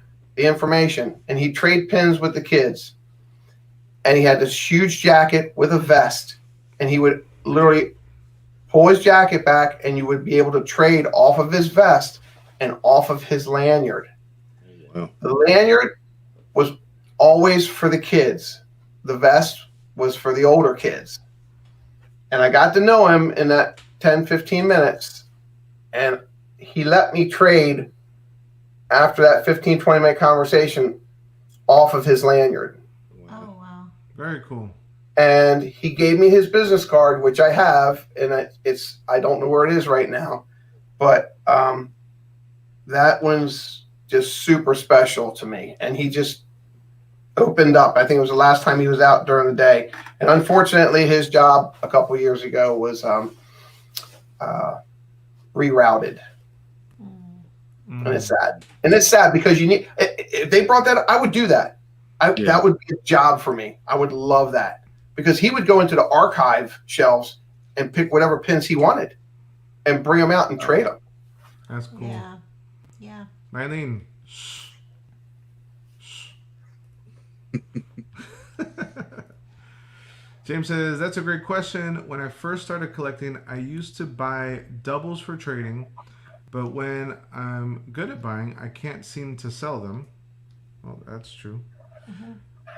information, and he'd trade pins with the kids. And he had this huge jacket with a vest, and he would literally pull his jacket back, and you would be able to trade off of his vest and off of his lanyard. Wow. The lanyard was always for the kids. The vest was for the older kids. And I got to know him in that 10, 15 minutes, and he let me trade after that 15, 20-minute conversation off of his lanyard. Oh, wow. Very cool. And he gave me his business card, which I have, and I don't know where it is right now, but that one's just super special to me. And he just opened up. I think it was the last time he was out during the day. And unfortunately, his job a couple of years ago was rerouted. And it's sad. And it's sad because if they brought that up, I would do that. That would be a job for me. I would love that. Because he would go into the archive shelves and pick whatever pins he wanted and bring them out and trade them. That's cool. Yeah. Yeah. Mileen. James says, that's a great question. When I first started collecting, I used to buy doubles for trading, but when I'm good at buying, I can't seem to sell them. Well, that's true. Mm-hmm.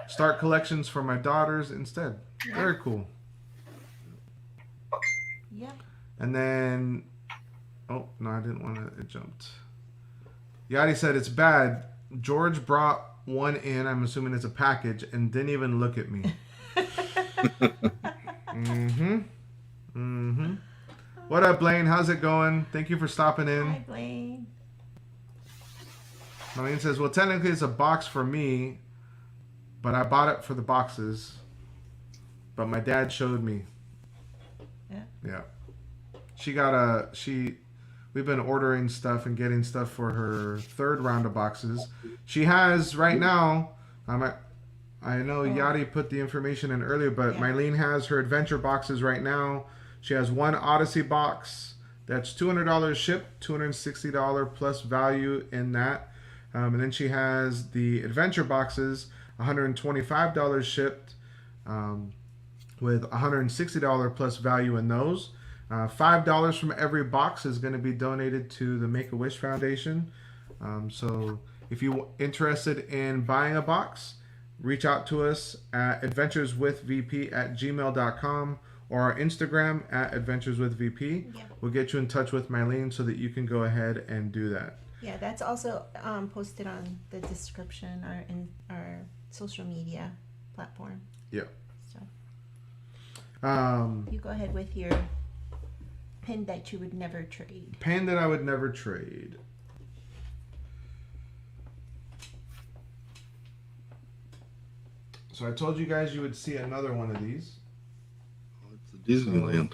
Start collections for my daughters instead. Yeah. Very cool. Yeah. And then, oh, no, I didn't want to, it jumped. Yadi said, it's bad. George brought one in, I'm assuming it's a package, and didn't even look at me. Mm-hmm. Mm-hmm. What up, Blaine? How's it going? Thank you for stopping in. Hi, Blaine. Mileen says, well, technically it's a box for me, but I bought it for the boxes. But my dad showed me. Yeah. We've been ordering stuff and getting stuff for her third round of boxes. She has right now, I know Yadi put the information in earlier, but Mileen has her adventure boxes right now. She has one Odyssey box that's $200 shipped, $260 plus value in that. And then she has the adventure boxes, $125 shipped, with $160 plus value in those. $5 from every box is going to be donated to the Make-A-Wish Foundation. So if you're interested in buying a box, reach out to us at adventureswithvp@gmail.com or our Instagram at adventureswithvp. Yeah. We'll get you in touch with Mileen so that you can go ahead and do that. Yeah, that's also posted on the description or in our social media platform. Yeah. So Um, you go ahead with your pin that you would never trade. Pin that I would never trade. So I told you guys you would see another one of these. It's a Disneyland.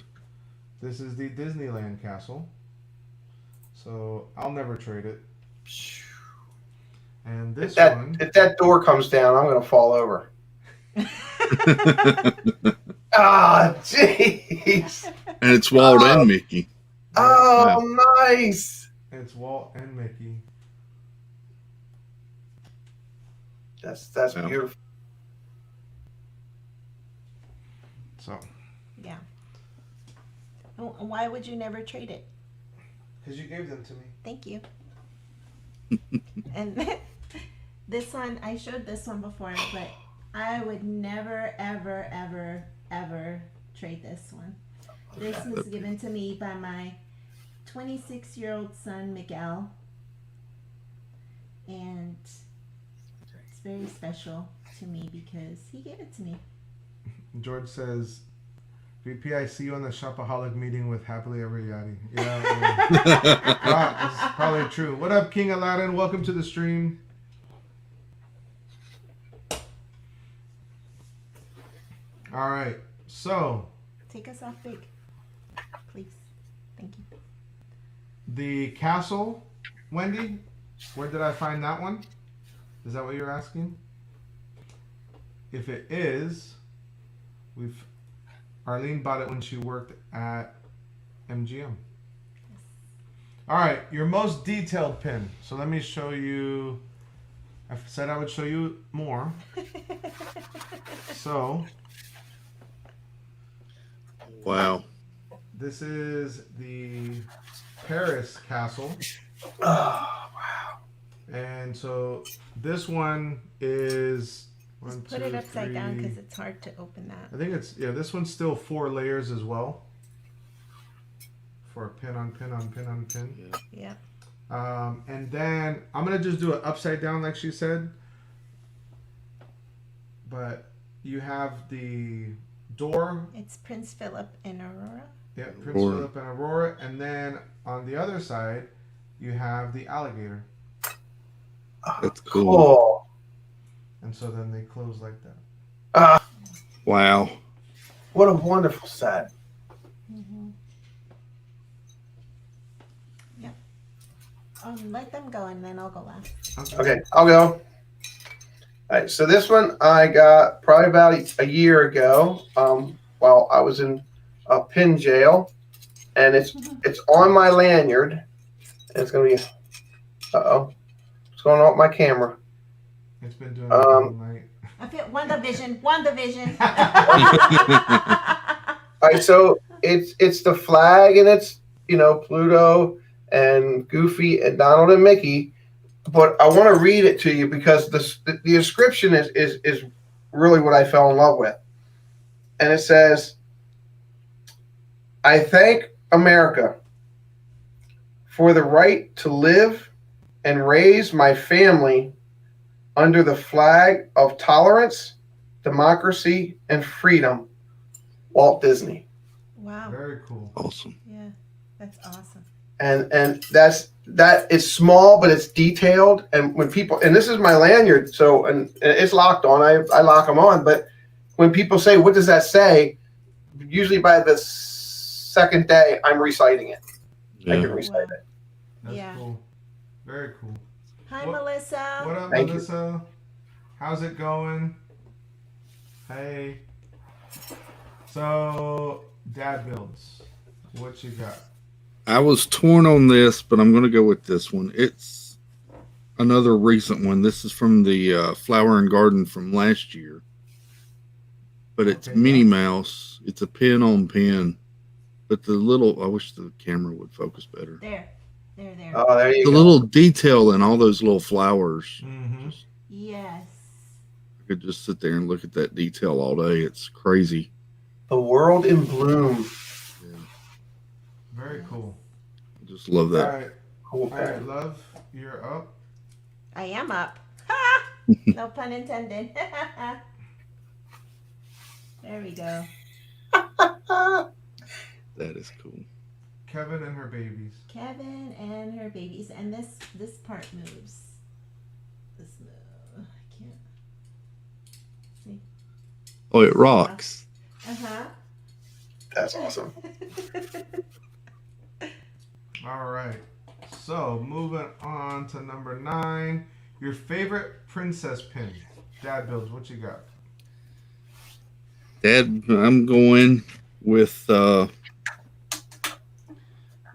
This is the Disneyland castle. So I'll never trade it. And this one, If that door comes down, I'm going to fall over. Ah, jeez. And it's Walt and Mickey. Oh, nice. it's Walt and Mickey. That's Yeah. beautiful. So, Yeah. Why would you never trade it? because you gave them to me. Thank you. And this one, I showed this one before, but I would never, ever, ever, ever trade this one. This was given to me by my 26-year-old son, Miguel. And it's very special to me because he gave it to me. George says, VP, I see you on the Shopaholic meeting with Happily Ever Yachty. Yeah, it's probably true. What up, King Aladdin? Welcome to the stream. All right, so Take us off big, please. Thank you. the castle, Wendy, where did I find that one? Is that what you're asking? If it is, Arlene bought it when she worked at MGM. All right, your most detailed pin. So let me show you. I said I would show you more. So Wow. this is the Paris castle. Oh, wow. And so this one is Just put it upside down because it's hard to open that. I think it's, this one's still 4 layers as well. For a pin on pin on pin on pin. Yeah. And then I'm going to just do it upside down like she said. But you have the door. It's Prince Philip and Aurora. Yeah, Prince Aurora. Philip and Aurora. And then on the other side, you have the alligator. That's cool. Cool. And so then they close like that. Wow. What a wonderful set. Mm-hmm. Yep. Let them go and then I'll go last. Okay, I'll go. All right, so this one I got probably about a year ago while I was in a pin jail. And it's on my lanyard. And it's going to be, what's going on with my camera? It's been doing that all night. I feel WandaVision. WandaVision. All right, so it's the flag, and it's Pluto and Goofy and Donald and Mickey, but I want to read it to you because the description is really what I fell in love with, and it says, "I thank America for the right to live and raise my family under the flag of tolerance, democracy, and freedom. Walt Disney." Wow. Very cool. Awesome. Yeah, that's awesome. And that it's small, but it's detailed. And when people, and this is my lanyard, so and it's locked on. I lock them on. But when people say, "What does that say?" Usually by the second day, I'm reciting it. I Yeah. can recite it. That's Yeah. cool. Very cool. Hi, What- Melissa. What up, Thank you. Melissa? How's it going? Hey. So, Dadbuilds, what you got? I was torn on this, but I'm going to go with this one. It's another recent one. This is from the Flower and Garden from last year. But it's Okay, Minnie yeah. Mouse. It's a pin on pin. But the little, I wish the camera would focus better. There. Oh, there you The go. little detail in all those little flowers. Mm-hmm. Just, Yes. I could just sit there and look at that detail all day. It's crazy. The world in bloom. Yeah. Very cool. I just love All that. right. Cool. All right, love, you're up. I am up. Ha! No pun intended. There we go. That is cool. Kevin and her babies. Kevin and her babies, and this part moves. This move. I can't. See. Oh, it rocks. Uh That's awesome. All right. So, moving on to number 9. Your favorite princess pin. Dadbuilds, what you got? Dad, I'm going with an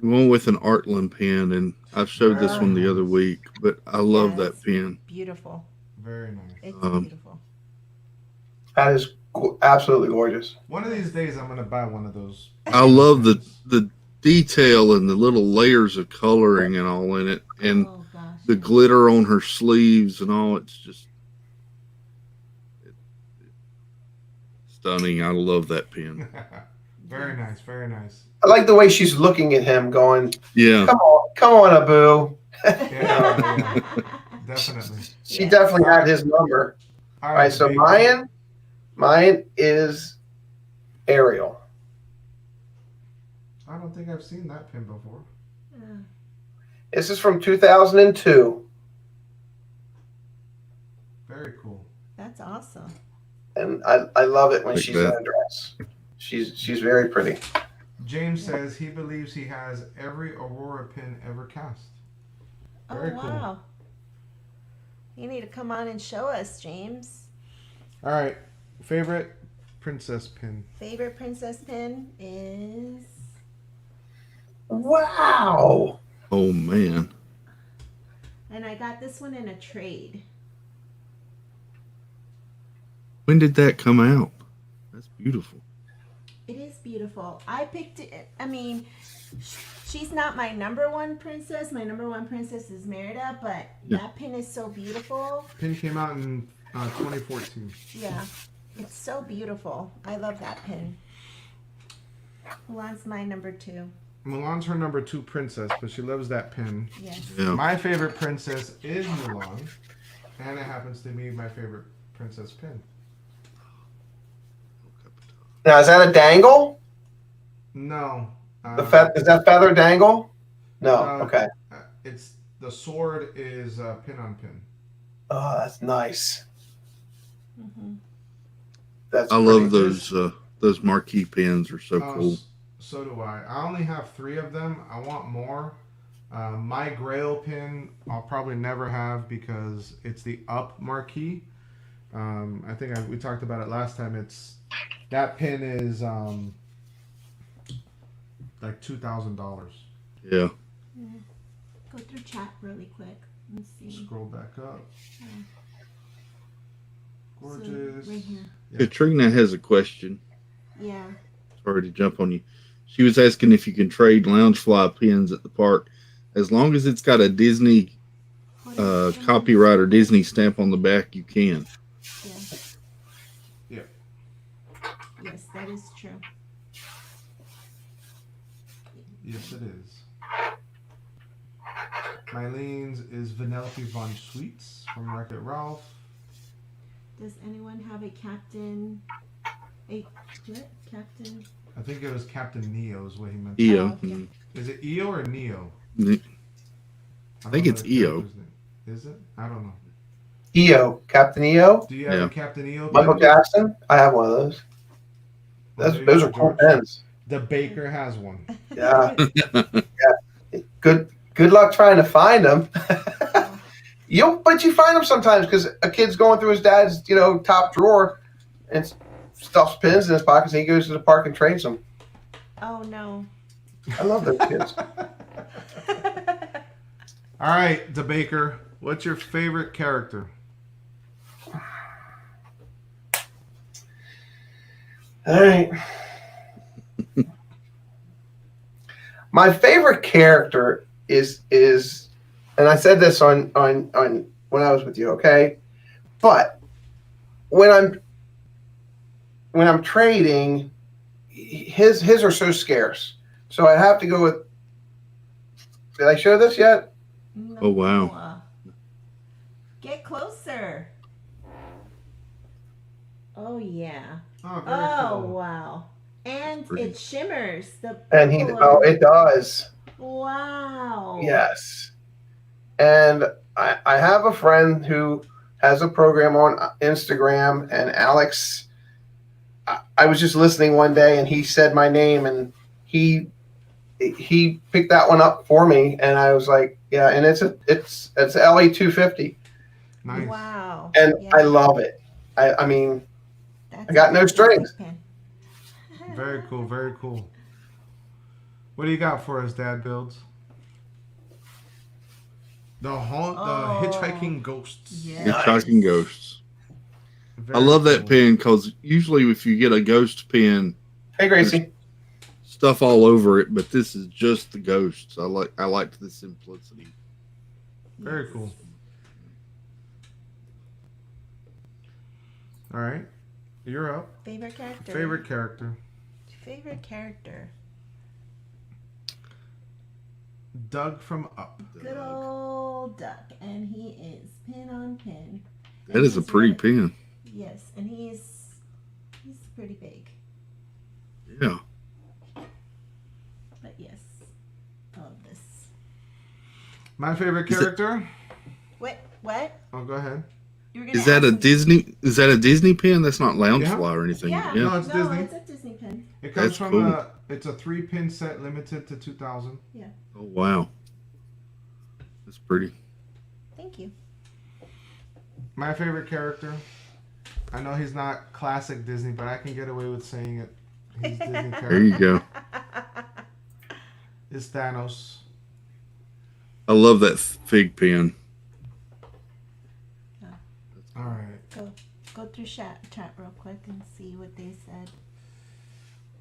Artland pen, and I showed this one the other week, but I love Yes. that pen. Beautiful. Very nice. It's Um, beautiful. That is absolutely gorgeous. One of these days, I'm going to buy one of those. I love the detail and the little layers of coloring and all in it, and Oh gosh. the glitter on her sleeves and all. It's just stunning. I love that pen. Very nice. Very nice. I like the way she's looking at him, going, Yeah. come on, Abu." Yeah, definitely. She Yeah. definitely had his number. All right, so baby. mine is Ariel. I don't think I've seen that pin before. This is from 2002, Very cool. That's awesome. and I love it when Like she's in that. a dress. She's very pretty. James says he believes he has every Aurora pin ever cast. Very Oh cool. wow. You need to come on and show us, James. All right. Favorite princess pin. Favorite princess pin is Wow. Oh man. and I got this one in a trade. When did that come out? That's beautiful. It is beautiful. I picked it. I mean, she's not my number one princess. My number one princess is Merida, but Yeah. that pin is so beautiful. Pin came out in 2014. Yeah, it's so beautiful. I love that pin. Milan's my number 2. Milan's her number 2 princess, but she loves that pin. Yes. Yeah. My favorite princess is Milan, and it happens to be my favorite princess pin. Now is that a dangle? No. Is that feather dangle? No. Okay. It's the sword is pin on pin. Oh, that's nice. Mm-hmm. That's I pretty. love those marquee pins are so cool. So do I. I only have 3 of them. I want more. My Grail pin I'll probably never have because it's the up marquee. I think we talked about it last time. That pin is like $2,000. Yeah. Go through chat really quick. Let's see. Scroll back up. So, Gorgeous. right here. Yeah. Katrina has a question. Yeah. Sorry to jump on you. She was asking if you can trade Loungefly pins at the park. As long as it's got a Disney copyright or Disney stamp on the back, you can. Yes. Yeah. Yes, that is true. Yes, it is. Myleen's is Vanellope Von Sweets from Wreck-It Ralph. Does anyone have a captain? Captain I think it was Captain Neo is what he meant. EO. Oh, okay. Mm. Is it EO or Neo? I think it's EO. Is it? I don't know. EO, Captain EO, Do you have Yeah. a Captain EO? Michael pin? Jackson. I have one of those. Well, there you Those go, are cool George. pens. The Baker has one. Yeah. Good luck trying to find them. But you find them sometimes because a kid's going through his dad's, top drawer and stuffs pins in his pockets, and he goes to the park and trades them. Oh no. I love those kids. All right, the Baker. What's your favorite character? All right. My favorite character is, and I said this on when I was with you, okay? But when I'm trading, his are so scarce, so I have to go with. Did I show this yet? No. Oh, wow. Get closer. Oh yeah. Oh, very Oh cool. wow. And pretty. it shimmers. The And it does. Wow. Yes. And I have a friend who has a program on Instagram, and Alex, I was just listening one day and he said my name, and he picked that one up for me, and I was like, yeah, and it's LA 250, Nice. Wow. and Yeah. I love it. I mean, That's I got no a strings. pen. Very cool. Very cool. What do you got for us, Dadbuilds? The Oh. hitchhiking ghosts. Yeah. Hitchhiking ghosts. Very I love that cool. pen because usually if you get a ghost pen, Hey Gracie, stuff all over it, but this is just the ghosts. I liked the simplicity. Very cool. All right, you're up. Favorite character. Favorite character. Favorite character. Doug from Up. Good old Duck, and he is pin on pin. That is a He's pretty really- pen. Yes, and he's pretty big. Yeah. But yes, I love this. My favorite Is it- character. What? Oh, go ahead. You were gonna Is that ask a him- Disney? Is that a Disney pen? That's not Loungefly Yeah. or anything. Yeah. No, it's No, Disney. it's a Disney pin. It comes That's from cool. it's a 3-pin set limited to 2,000. Oh wow. That's pretty. Thank you. My favorite character. I know he's not classic Disney, but I can get away with saying it. He's Disney There character. you go. It's Thanos. I love that fig pen. All right. Go through chat real quick and see what they said.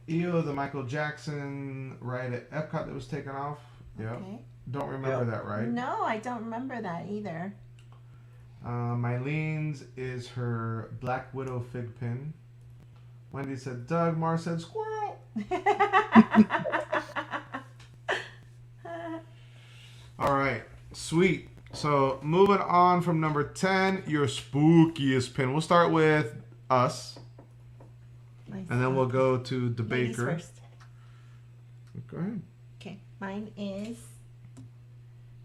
EO, the Michael Jackson ride at Epcot that was taken off. Yep. Okay. Don't remember that, right? No, I don't remember that either. Myleen's is her Black Widow fig pin. Wendy said Doug. Mar said squirrel. All right. Sweet. So moving on from number 10, your spookiest pin. We'll start with us, Nice. and then we'll go to the Ladies Baker. first. Go ahead. Okay, mine is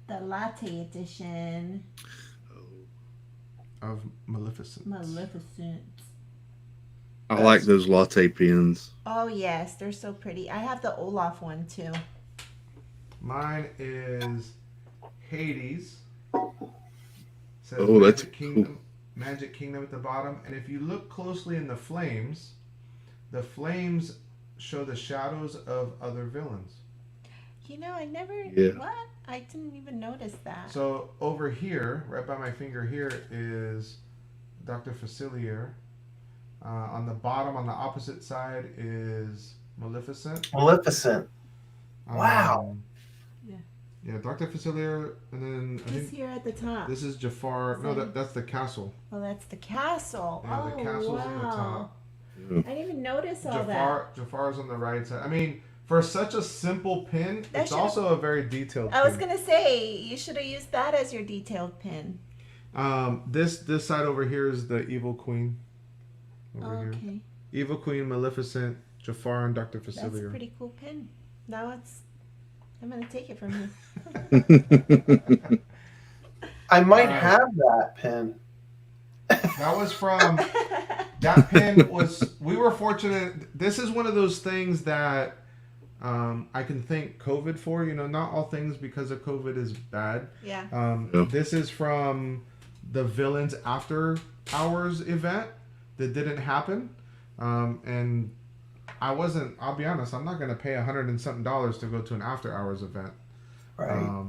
the latte edition. Of Maleficent. Maleficent. I like those latte pens. Oh yes, they're so pretty. I have the Olaf one too. Mine is Hades. Says Oh, that's Magic Kingdom, Magic Kingdom at the bottom. And if you look closely in the flames show the shadows of other villains. You know, I never. Yeah. What? I didn't even notice that. So over here, right by my finger here, is Dr. Facilier. On the bottom, on the opposite side, is Maleficent. Maleficent. Wow. Yeah, Dr. Facilier, and then I He's think here at the top. this is Jafar. No, that's the castle. Oh, that's the castle. Yeah, oh, the castle's wow. on the top. Yeah. I didn't even notice all that. Jafar's on the right side. I mean, for such a simple pin, That it's should've- also a very detailed I was pin. gonna say you should have used that as your detailed pin. This side over here is the Evil Queen. Over here. Okay. Evil Queen, Maleficent, Jafar and Dr. That's a Facilier. pretty cool pin. Now I'm gonna take it from you. I might Alright. have that pin. That was from that pin was we were fortunate. This is one of those things that I can thank COVID for. You know, not all things because of COVID is bad. Yeah. Yeah. This is from the Villains After Hours event that didn't happen, and I'll be honest, I'm not going to pay $100 and something to go to an after hours event. Right.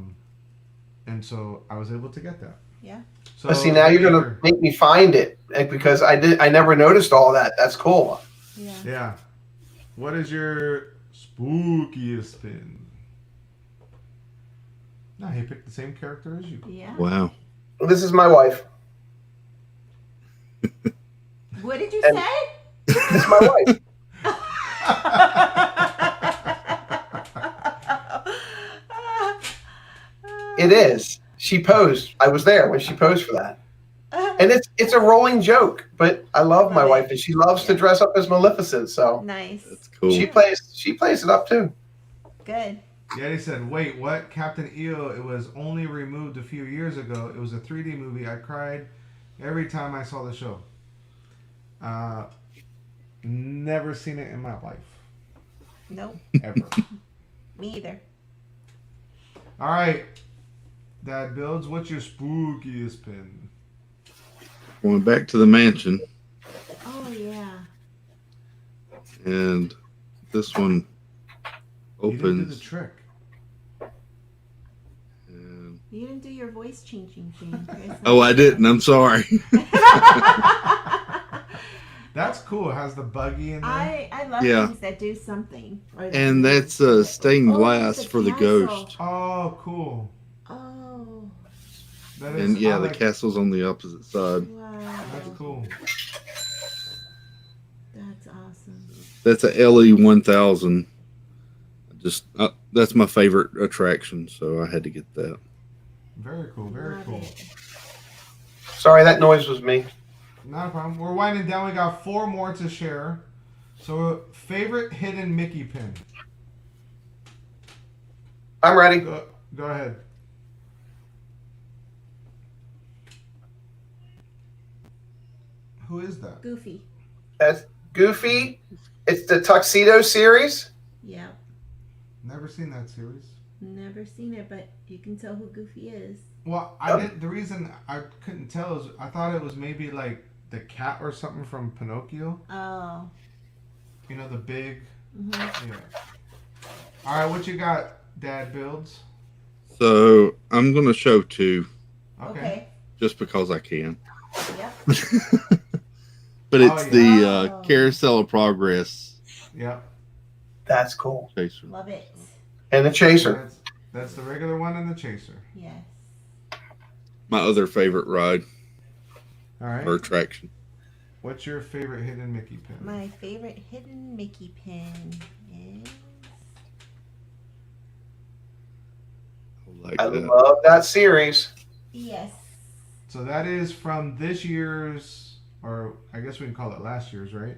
And so I was able to get that. Yeah. So But see, now you're gonna make me find it because I never noticed all that. That's cool. Yeah. Yeah. What is your spookiest pin? No, he picked the same character as you. Yeah. Wow. This is my wife. What did you And- say? This is my wife. It is. She posed. I was there when she posed for that. And it's a rolling joke, but I love my wife and she loves to dress up as Maleficent, so Nice. That's cool. she plays it up too. Good. Yeah, he said, wait, what? Captain EO, it was only removed a few years ago. It was a 3D movie. I cried every time I saw the show. Never seen it in my life. Nope. Ever. Me either. All right. Dadbuilds, what's your spookiest pin? Going back to the mansion, Oh yeah. and this one You didn't do the opens. trick. And, You didn't do your voice changing thing, Chris. oh, I didn't. I'm sorry. That's cool. It has the buggy in there. I love Yeah. things that do something. Or And that's stained glass it's a for the castle. ghost. Oh, cool. Oh, That And I yeah, the like- castle's on the opposite side. wow. That's cool. That's awesome. That's a LE 1000. Just that's my favorite attraction, so I had to get that. Very cool. Very Love cool. it. Sorry, that noise was me. Not a problem. We're winding down. We got 4 more to share. So, favorite hidden Mickey pin. I'm ready. Go ahead. Who is that? Goofy. That's Goofy. It's the Tuxedo series. Yep. Never seen that series. Never seen it, but you can tell who Goofy is. Well, I didn't. The reason I couldn't tell is I thought it was maybe like the cat or something from Pinocchio. Oh. You know, the big. Mhm. Yeah. All right, what you got, Dadbuilds? So I'm gonna show 2 Okay. just because I can. Yep. But it's yeah. the Oh. Carousel of Progress Yep. That's cool. chaser. Love it. And the chaser. That's the regular one and the chaser. Yes. My other favorite ride All right. or attraction. What's your favorite hidden Mickey pin? My favorite hidden Mickey pin is. Like I that. love that series. Yes. So that is from this year's, or I guess we can call it last year's, right?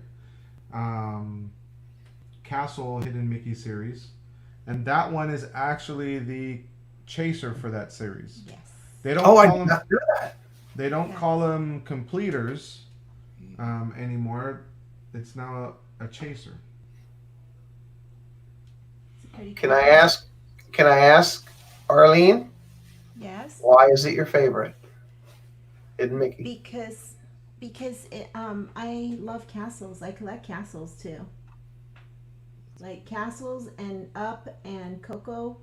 Castle Hidden Mickey series. And that one is actually the chaser for that series. Yes. They don't Oh, I call did them, not know that. they don't Yes. call them completers anymore. It's now a chaser. It's a pretty Can cool I pin. ask? Can I ask, Arlene? Yes. Why is it your favorite? Hidden Mickey. Because it, I love castles. I collect castles too. Like castles and Up and Coco.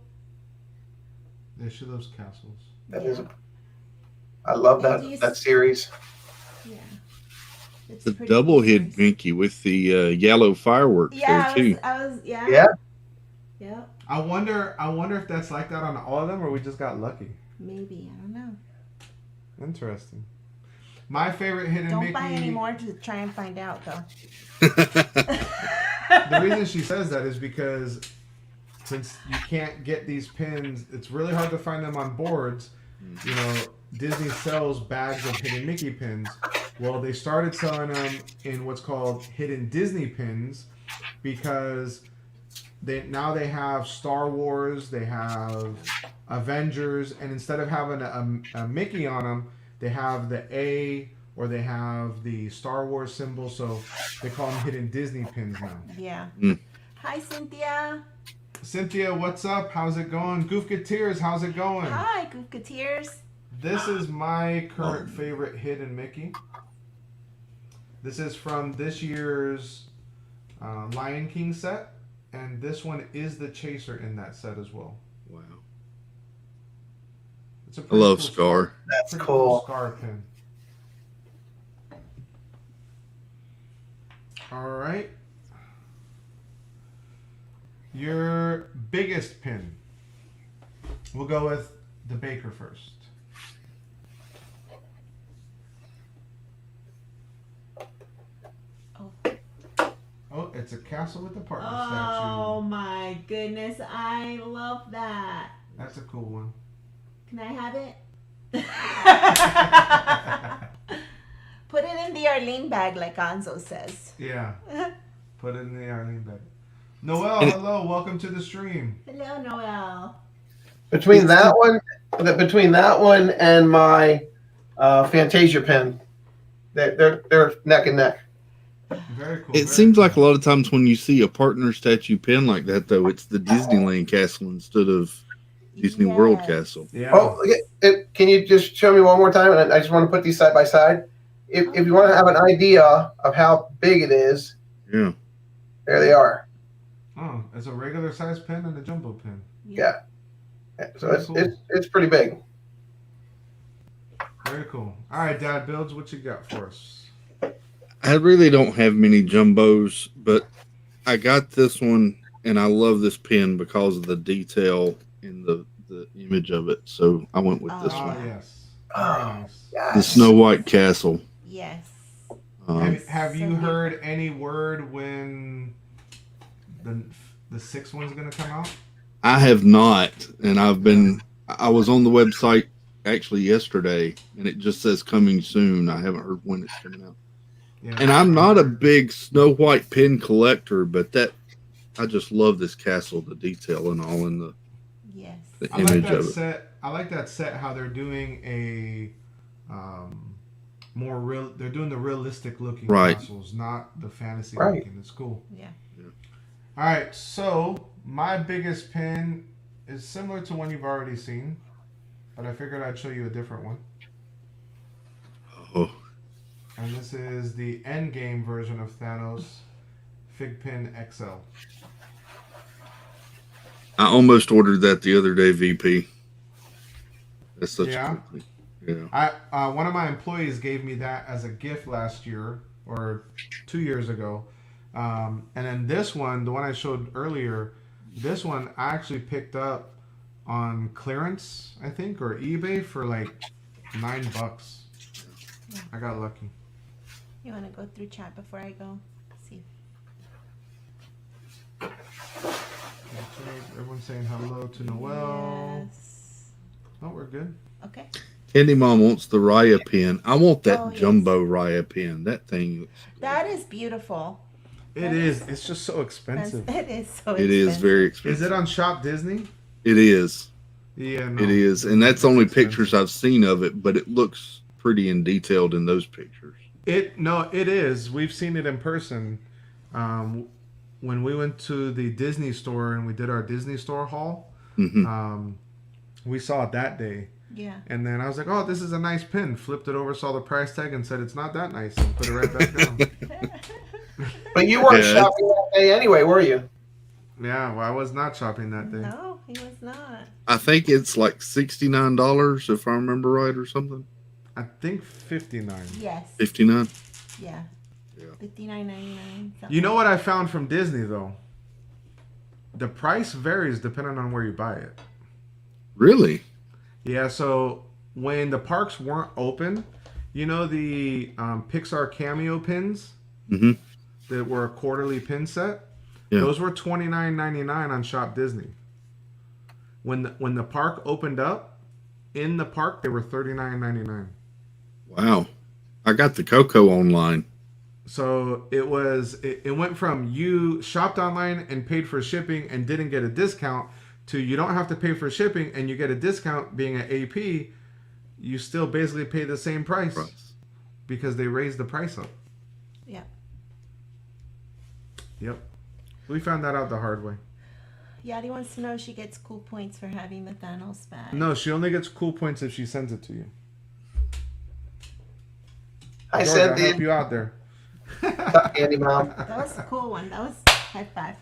Yeah, she loves castles. That yeah. is. I love And do you that series. Yeah. It's The pretty double cool hid series. Mickey with the yellow fireworks Yeah, there too. I was yeah. Yeah. Yeah. I wonder if that's like that on all of them or we just got lucky. Maybe. I don't know. Interesting. My favorite hidden Don't Mickey. buy any more to try and find out though. The reason she says that is because since you can't get these pins, it's really hard to find them on boards. You know, Disney sells bags of hidden Mickey pins. Well, they started selling them in what's called hidden Disney pins, because they have Star Wars, they have Avengers, and instead of having a Mickey on them, they have the A or they have the Star Wars symbol. So they call them hidden Disney pins now. Yeah. Mm. Hi, Cynthia. Cynthia, what's up? How's it going? Goofketeers, how's it going? Hi, Goofketeers. This is my current favorite hidden Mickey. This is from this year's Lion King set, and this one is the chaser in that set as well. Wow. It's a I love Scar. Scar. That's Pretty cool. Scar pin. All right. Your biggest pin. We'll go with the Baker first. Oh, it's a castle with a partner Oh statue. my goodness, I love that. That's a cool one. Can I have it? Put it in the Arlene bag, like Anzo says. Yeah. Put it in the Arlene bag. Noel, hello. Welcome to the stream. Hello, Noel. Between that one and my Fantasia pin, they're neck and neck. Very cool. It seems like a lot of times when you see a partner statue pin like that, though, it's the Disneyland castle instead of Disney World castle. Yeah. Oh, can you just show me one more time? And I just want to put these side by side. If you want to have an idea of how big it is, Yeah. there they are. Oh, it's a regular size pin and a jumbo pin. Yeah. So Very cool. it's pretty big. Very cool. All right, Dadbuilds, what you got for us? I really don't have many jumbos, but I got this one, and I love this pin because of the detail in the image of it. So I went with this Oh, one. Oh, yes. Very nice. Yes. The Snow White Castle. Yes. Have you So heard any word when the sixth one's going to come out? I have not, and I was on the website actually yesterday, and it just says coming soon. I haven't heard when it's coming out. Yeah. And I'm not a big Snow White pin collector, but I just love this castle, the detail and all in the Yes. I like image that of it. set. I like that set. How they're doing a more real. They're doing the realistic looking Right. castles, not the fantasy Right. looking. It's cool. Yeah. All right. So my biggest pin is similar to one you've already seen, but I figured I'd show you a different one. Oh, And this is the endgame version of Thanos, Fig Pin XL. I almost ordered that the other day, VP. That's such Yeah? a good thing. Yeah. One of my employees gave me that as a gift last year or 2 years ago. And then this one, the one I showed earlier, this one I actually picked up on clearance, I think, or eBay for like $9. Yeah. I got lucky. You want to go through chat before I go? See. Everyone's saying hello to Noel. Yes. Oh, we're good. Okay. Candy Mom wants the Raya pin. I want that Oh, yes. jumbo Raya pin. That thing. That is beautiful. It is. It's just so That's, expensive. it is so It is expensive. very expensive. Is it on Shop Disney? It is. Yeah, no. It is, and that's the only It's expensive. pictures I've seen of it. But it looks pretty and detailed in those pictures. It is. We've seen it in person. When we went to the Disney store and we did our Disney store haul, Hmm. we saw it that day. Yeah. And then I was like, "Oh, this is a nice pin." Flipped it over, saw the price tag, and said, "It's not that nice," and put it right back down. But you weren't Yeah, shopping that day anyway, were you? Yeah, well, I was not shopping that day. No, he was not. I think it's like $69 if I remember right, or something. I think 59. Yes. 59. Yeah. Yeah. $59.99. You know what I found from Disney though? The price varies depending on where you buy it. Really? Yeah, so when the parks weren't open, you know the Pixar cameo pins Hmm. that were a quarterly pin set? Yeah. Those were $29.99 on Shop Disney. When the park opened up, in the park they were $39.99. Wow. I got the Coco online. So it went from you shopped online and paid for shipping and didn't get a discount to you don't have to pay for shipping and you get a discount being an AP. You still basically pay the same price because they raised the price up. Yeah. Yep. We found that out the hard way. Yadi wants to know if she gets cool points for having the Thanos bag. No, she only gets cool points if she sends it to you. I George, sent I'll help you out there. Andy Mom. That was a cool one. That was high five.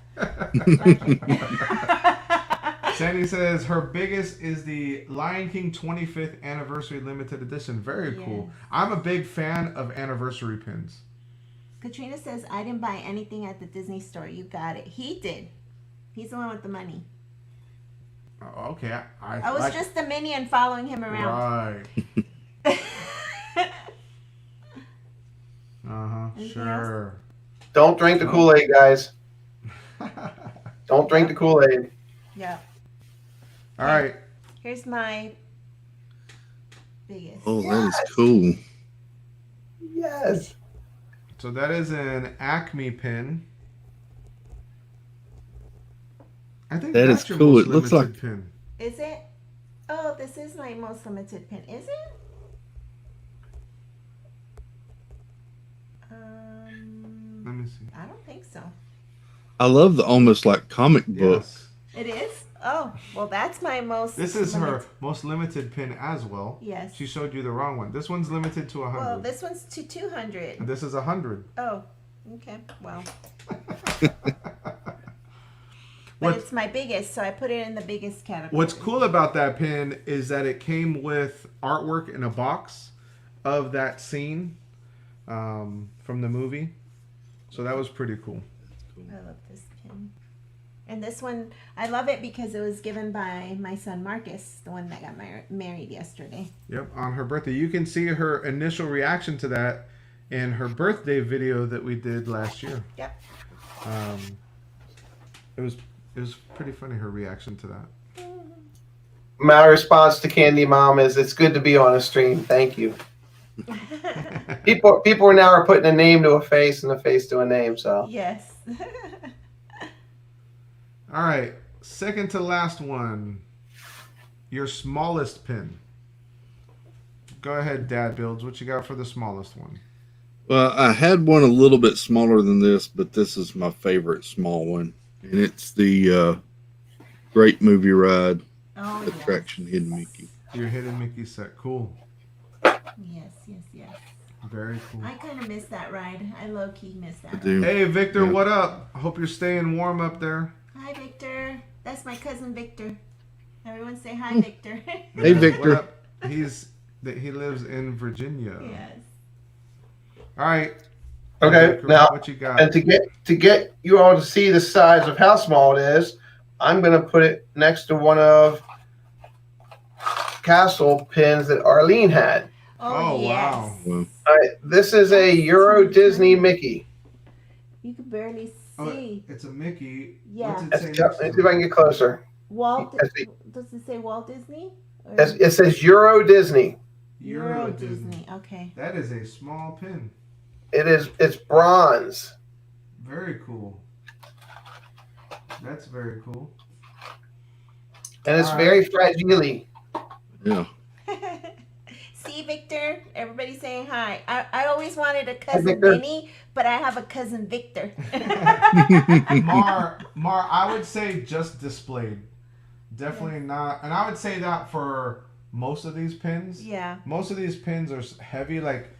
Sandy says her biggest is the Lion King 25th anniversary limited edition. Very cool. Yes. I'm a big fan of anniversary pins. Katrina says, I didn't buy anything at the Disney store. You got it. He did. He's the one with the money. Oh, okay. I was just a minion following him around. Right. Anything Sure. Don't drink the Kool-Aid, guys. Don't drink the Kool-Aid. Yeah. All right. Here's my biggest. Oh, that is cool. Yes. So that is an Acme pin. I think That that's is your cool. most It looks limited like- pin. Is it? Oh, this is my most limited pin. Is it? Let me see. I don't think so. I love the almost like comic book. Yes. It is? Oh, well, that's my most. This is her limited- most limited pin as well. Yes. She showed you the wrong one. This one's limited to 100. Well, this one's to 200. And this is 100. Oh, okay. Well, but What's- it's my biggest, so I put it in the biggest category. What's cool about that pin is that it came with artwork in a box of that scene from the movie. So that was pretty cool. I love this pin. And this one, I love it because it was given by my son Marcus, the one that got married yesterday. Yep, on her birthday. You can see her initial reaction to that in her birthday video that we did last year. Yep. It was pretty funny, her reaction to that. My response to Candy Mom is, it's good to be on a stream. Thank you. People now are putting a name to a face and a face to a name. So Yes. All right, second to last one. Your smallest pin. Go ahead, Dadbuilds. What you got for the smallest one? Well, I had one a little bit smaller than this, but this is my favorite small one. And it's the Great Movie Ride Oh, Attraction Hidden Mickey. Your Hidden Mickey set. Cool. yes. Very cool. I kind of missed that ride. I low-key missed that I ride. do. Hey, Victor, Yeah. what up? I hope you're staying warm up there. Hi, Victor. That's my cousin Victor. Everyone say hi, Victor. Hey, Victor. What up? He lives in Virginia. Yes. All right. okay, Victor, now what you got? and to get you all to see the size of how small it is, I'm going to put it next to one of Castle pins that Arlene had. Oh, yes. wow. Well, This is a Euro Disney Mickey. You can barely Oh, see. it's a Mickey. Yeah. What's it Let's say see next to if I can get closer. Walt. Yes, Does it say Walt Disney? Or It says Euro Disney. Euro Disney. Okay. That is a small pin. It's bronze. Very cool. That's very cool. And it's All very fragile. yeah. See, Victor? Everybody's saying hi. I always wanted a cousin Victor. Vinny, but I have a cousin Victor. Mar, I would say just displayed. Definitely not. And I would say that for most of these pins. Yeah. Most of these pins are heavy. Like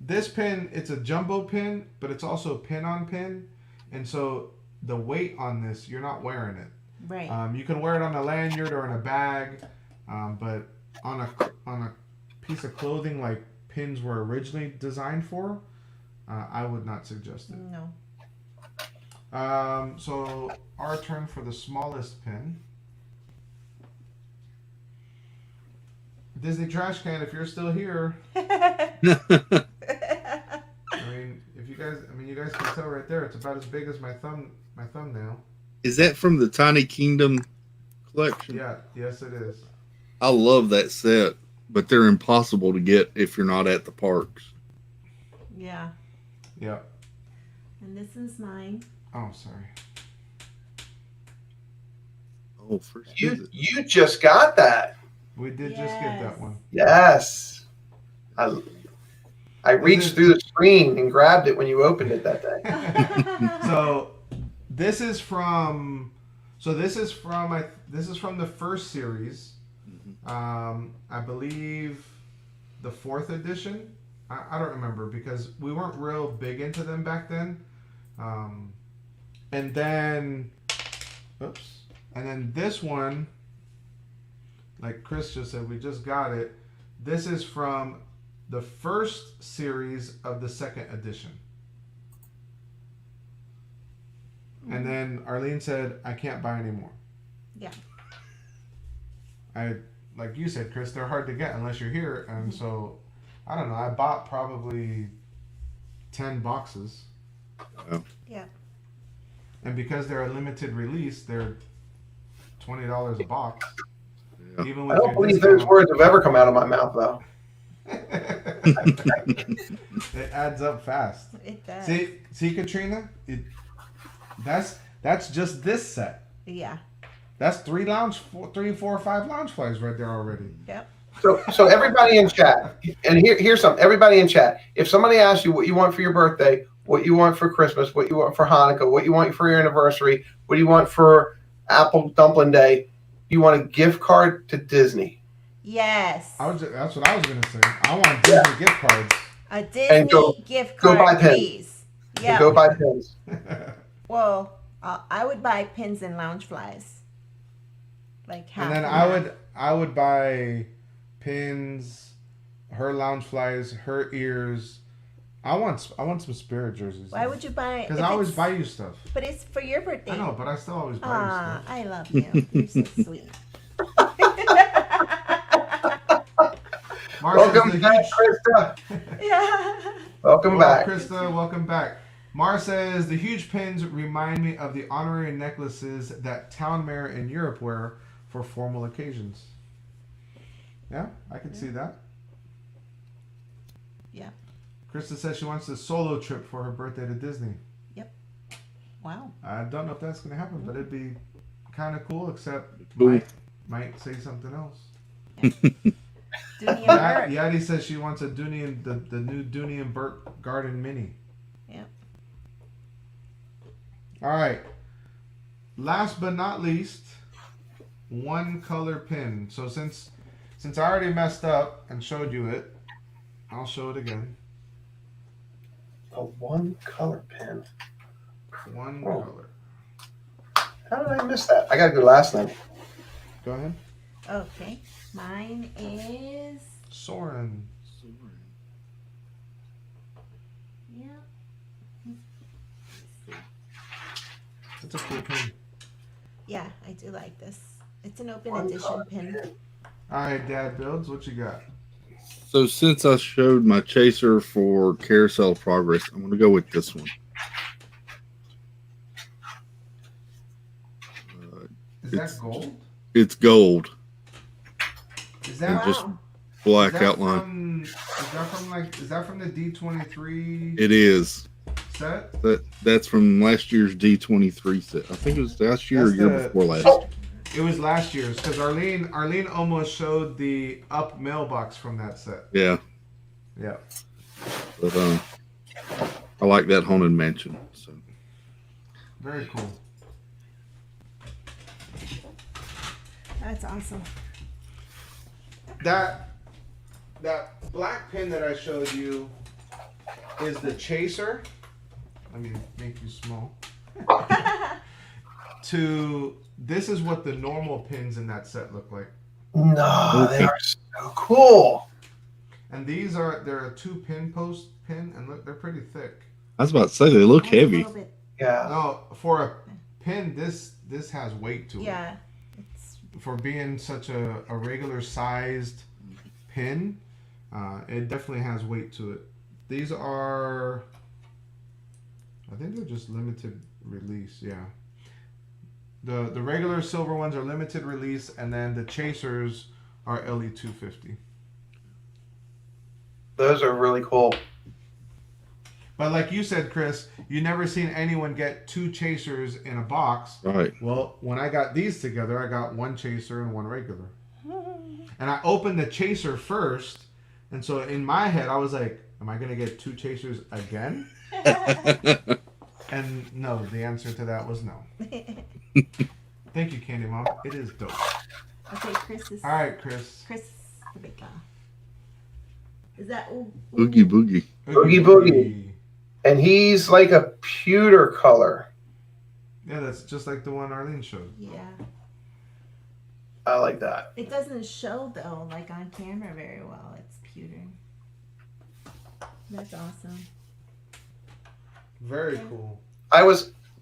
this pin, it's a jumbo pin, but it's also pin on pin. And so the weight on this, you're not wearing it. Right. You can wear it on a lanyard or in a bag, but on a piece of clothing like pins were originally designed for, I would not suggest it. No. So our turn for the smallest pin. Disney Trash Can, if you're still here, I mean, you guys can tell right there, it's about as big as my thumbnail. Is that from the Tiny Kingdom collection? Yeah, yes it is. I love that set, but they're impossible to get if you're not at the parks. Yeah. Yeah. And this is mine. Oh, sorry. Oh, first You visit. you just got that. We did just get that Yes. one. Yes. I reached through the screen and grabbed it when you opened it that day. So this is from the first series. I believe the 4th edition. I don't remember because we weren't real big into them back then. And then this one, like Chris just said, we just got it. This is from the first series of the 2nd edition. And then Arlene said, I can't buy anymore. Yeah. Like you said, Chris, they're hard to get unless you're here. And so, I don't know, I bought probably 10 boxes. Wow. Yeah. And because they're a limited release, they're $20 a box. Yeah. Even I with don't your believe discount. those words have ever come out of my mouth, though. It adds up fast. It does. See, Katrina, that's just this set. Yeah. That's 3, 4, 5 lounge flies right there already. Yep. So everybody in chat, and here's something. Everybody in chat, if somebody asks you what you want for your birthday, what you want for Christmas, what you want for Hanukkah, what you want for your anniversary, what do you want for Apple Dumpling Day, you want a gift card to Disney. Yes. That's what I was gonna say. I want Disney gift cards. A Disney gift card, buy pins. please. And Yeah. go buy pins. Well, I would buy pins and lounge flies. Like half. And then and half. I would buy pins, her lounge flies, her ears. I want some spirit jerseys. Why would you buy? Because if I always it's- buy you stuff. But it's for your birthday. I know, but I still always buy you Ah, stuff. I love you. You're so sweet. Welcome back, Krista. Yeah. Welcome back. Krista. Welcome back. Mar says the huge pins remind me of the honorary necklaces that town mayor in Europe wear for formal occasions. Yeah, I can see that. Yeah. Krista says she wants a solo trip for her birthday to Disney. Wow. I don't know if that's going to happen, but it'd be kind of cool, except Cool. might say something else. Dooney and Bert. Yadi says she wants a Dooney and the new Dooney and Burt Garden Mini. Yeah. All right. Last but not least, one color pin. So since I already messed up and showed you it, I'll show it again. A one color pen. One Oh. color. How did I miss that? I gotta go last night. Go ahead. Okay. Mine is. Soren. Yeah. It's a cool pin. Yeah, I do like this. It's an open One edition color pin. All right, Dadbuilds, what you got? So since I showed my chaser for Carousel Progress, I'm going to go with this one. Is that gold? It's gold, Is and that just Wow. black is that outline. is that from the D23 It is. set? That's from last year's D23 set. I think it was last year or That's year the- before last. Oh, It was last year's because Arlene almost showed the up mailbox from that set. Yeah, Yeah. but I like that Haunted Mansion. So Very cool. That's awesome. That black pin that I showed you is the chaser. Let me make you small. This is what the normal pins in that set look like. no, Okay. they are so cool. And they're a 2 pin post pin, and look, they're pretty thick. I was about to say they look That's a heavy. little bit- Yeah. No, for a pin, this has weight to it. Yeah. It's For being such a regular sized pin, it definitely has weight to it. These are, I think they're just limited release. Yeah. The regular silver ones are limited release, and then the chasers are LE 250. Those are really cool. But like you said, Chris, you never seen anyone get 2 chasers in a box. Right. Well, when I got these together, I got 1 chaser and 1 regular. And I opened the chaser first, and so in my head, I was like, am I going to get 2 chasers again? And no, the answer to that was no. Thank you, Candy Mom. It is dope. Okay, Chris is... All right, Chris. Chris the big guy. Is that... Oogie Boogie. Oogie Boogie. And he's like a pewter color. Yeah, that's just like the one Arlene showed. Yeah. I like that. It doesn't show, though, like on camera very well. It's pewter. That's awesome. Very cool.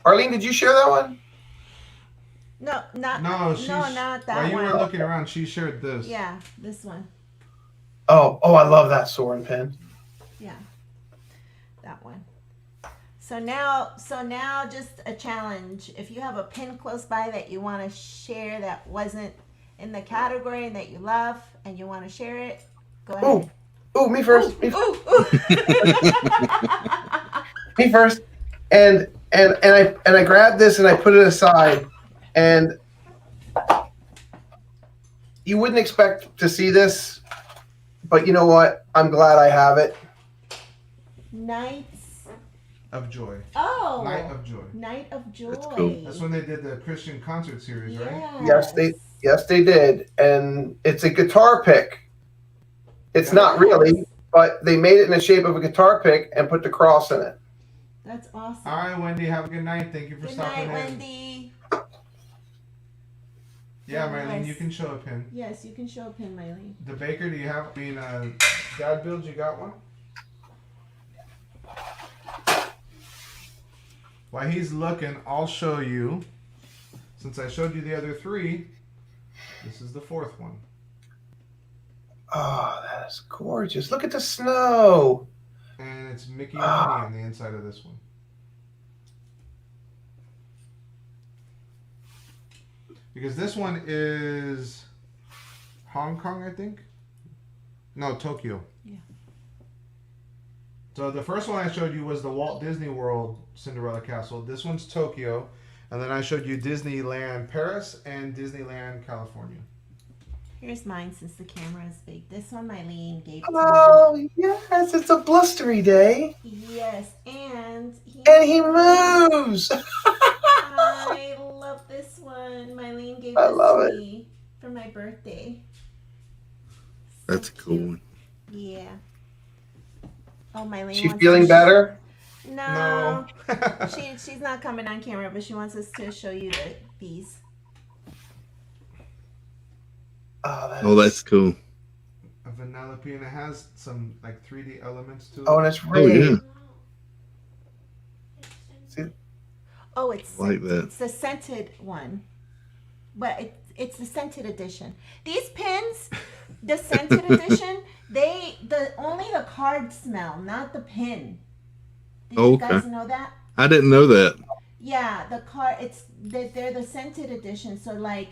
Arlene, did you share that one? No, not that while one. you were looking around, she shared this. Yeah, this one. Oh, I love that sword and pin. Yeah, that one. So now, just a challenge. If you have a pin close by that you want to share that wasn't in the category and that you love and you want to share it, go ahead. Oh, me first. Ooh. Me first. And I grabbed this and I put it aside, and you wouldn't expect to see this, but you know what? I'm glad I have it. Nights Of Joy. Oh. Night of Joy. Night of Joy. That's cool. That's when they did the Christian concert series, right? Yes, they did. And it's a guitar pick. It's not really, but they made it in the shape of a guitar pick and put the cross in it. That's awesome. All right, Wendy. Have a good night. Thank you for Good stopping night, in. Wendy. Yeah, Marlene, Yes. you can show a pin. Yes, you can show a pin, Mileen. The Baker, do you have? Dadbuilds, you got one? While he's looking, I'll show you. Since I showed you the other 3, this is the 4th one. Oh, that is gorgeous. Look at the snow. And it's Mickey and Minnie on the inside of this one. Because this one is Hong Kong, I think. No, Tokyo. Yeah. So the first one I showed you was the Walt Disney World Cinderella Castle. This one's Tokyo. And then I showed you Disneyland Paris and Disneyland California. Here's mine since the camera is big. This one Mileen gave to Oh, yes, it's a blustery day. me. Yes, and he moves. I love this one. Mileen gave I this love to it. me for my birthday. That's a cool one. Yeah. Oh, Mileen. She wants feeling to better? No. She's not coming on camera, but she wants us to show you these. Oh, That's cool. A Vanellope, and it has some like 3D elements to it. Oh, and it's Oh, red. yeah. Oh, it's Like that. It's the scented one, but it's the scented edition. These pins, the scented edition, only the card smell, not the pin. Did you guys know that? I didn't know that. Yeah, the card. They're the scented edition. So like,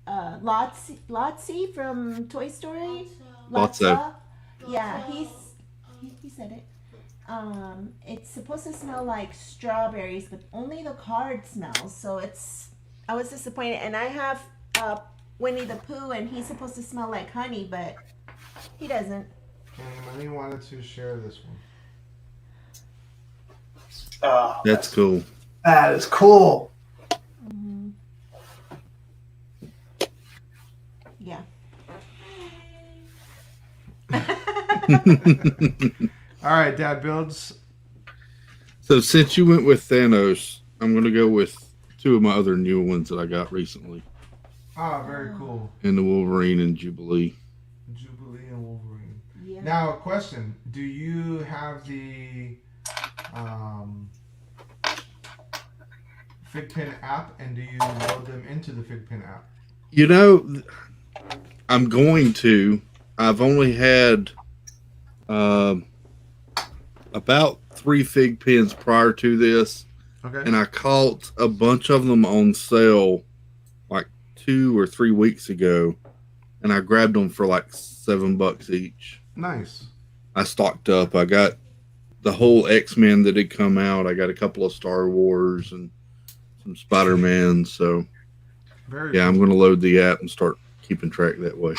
Lotsie from Toy Story. Lotso. Yeah, he said it. It's supposed to smell like strawberries, but only the card smells. So I was disappointed. And I have Winnie the Pooh, and he's supposed to smell like honey, but he doesn't. And Marlene wanted to share this one. Oh, That's cool. that is cool. Mm-hmm. Yeah. All right, Dadbuilds. So since you went with Thanos, I'm going to go with 2 of my other new ones that I got recently. Ah, very cool. In the Wolverine and Jubilee. Jubilee and Wolverine. Yeah. Now, a question. Do you have the FigPin app, and do you load them into the FigPin app? You know, I'm going to. I've only had about 3 fig pins prior to this, Okay. and I caught a bunch of them on sale like 2 or 3 weeks ago, and I grabbed them for like $7 each. Nice. I stocked up. I got the whole X-Men that had come out. I got a couple of Star Wars and some Spider-Man. So Very yeah, I'm cool. going to load the app and start keeping track that way.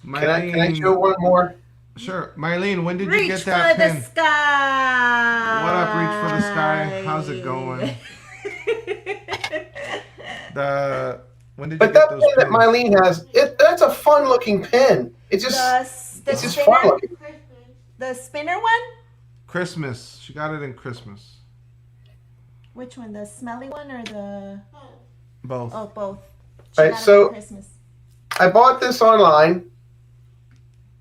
Can I show one more? Sure. Mileen, when did you Reach get that for pin? the sky. What up, Reach for the Sky? How's it going? When did you But get that those pin that pins? Mileen has, that's a fun looking pin. It's just the it's just spinner, fun looking. the spinner one. Christmas. She got it in Christmas. Which one? The smelly one or the? Both. Oh, both. All right, got it so for Christmas. I bought this online,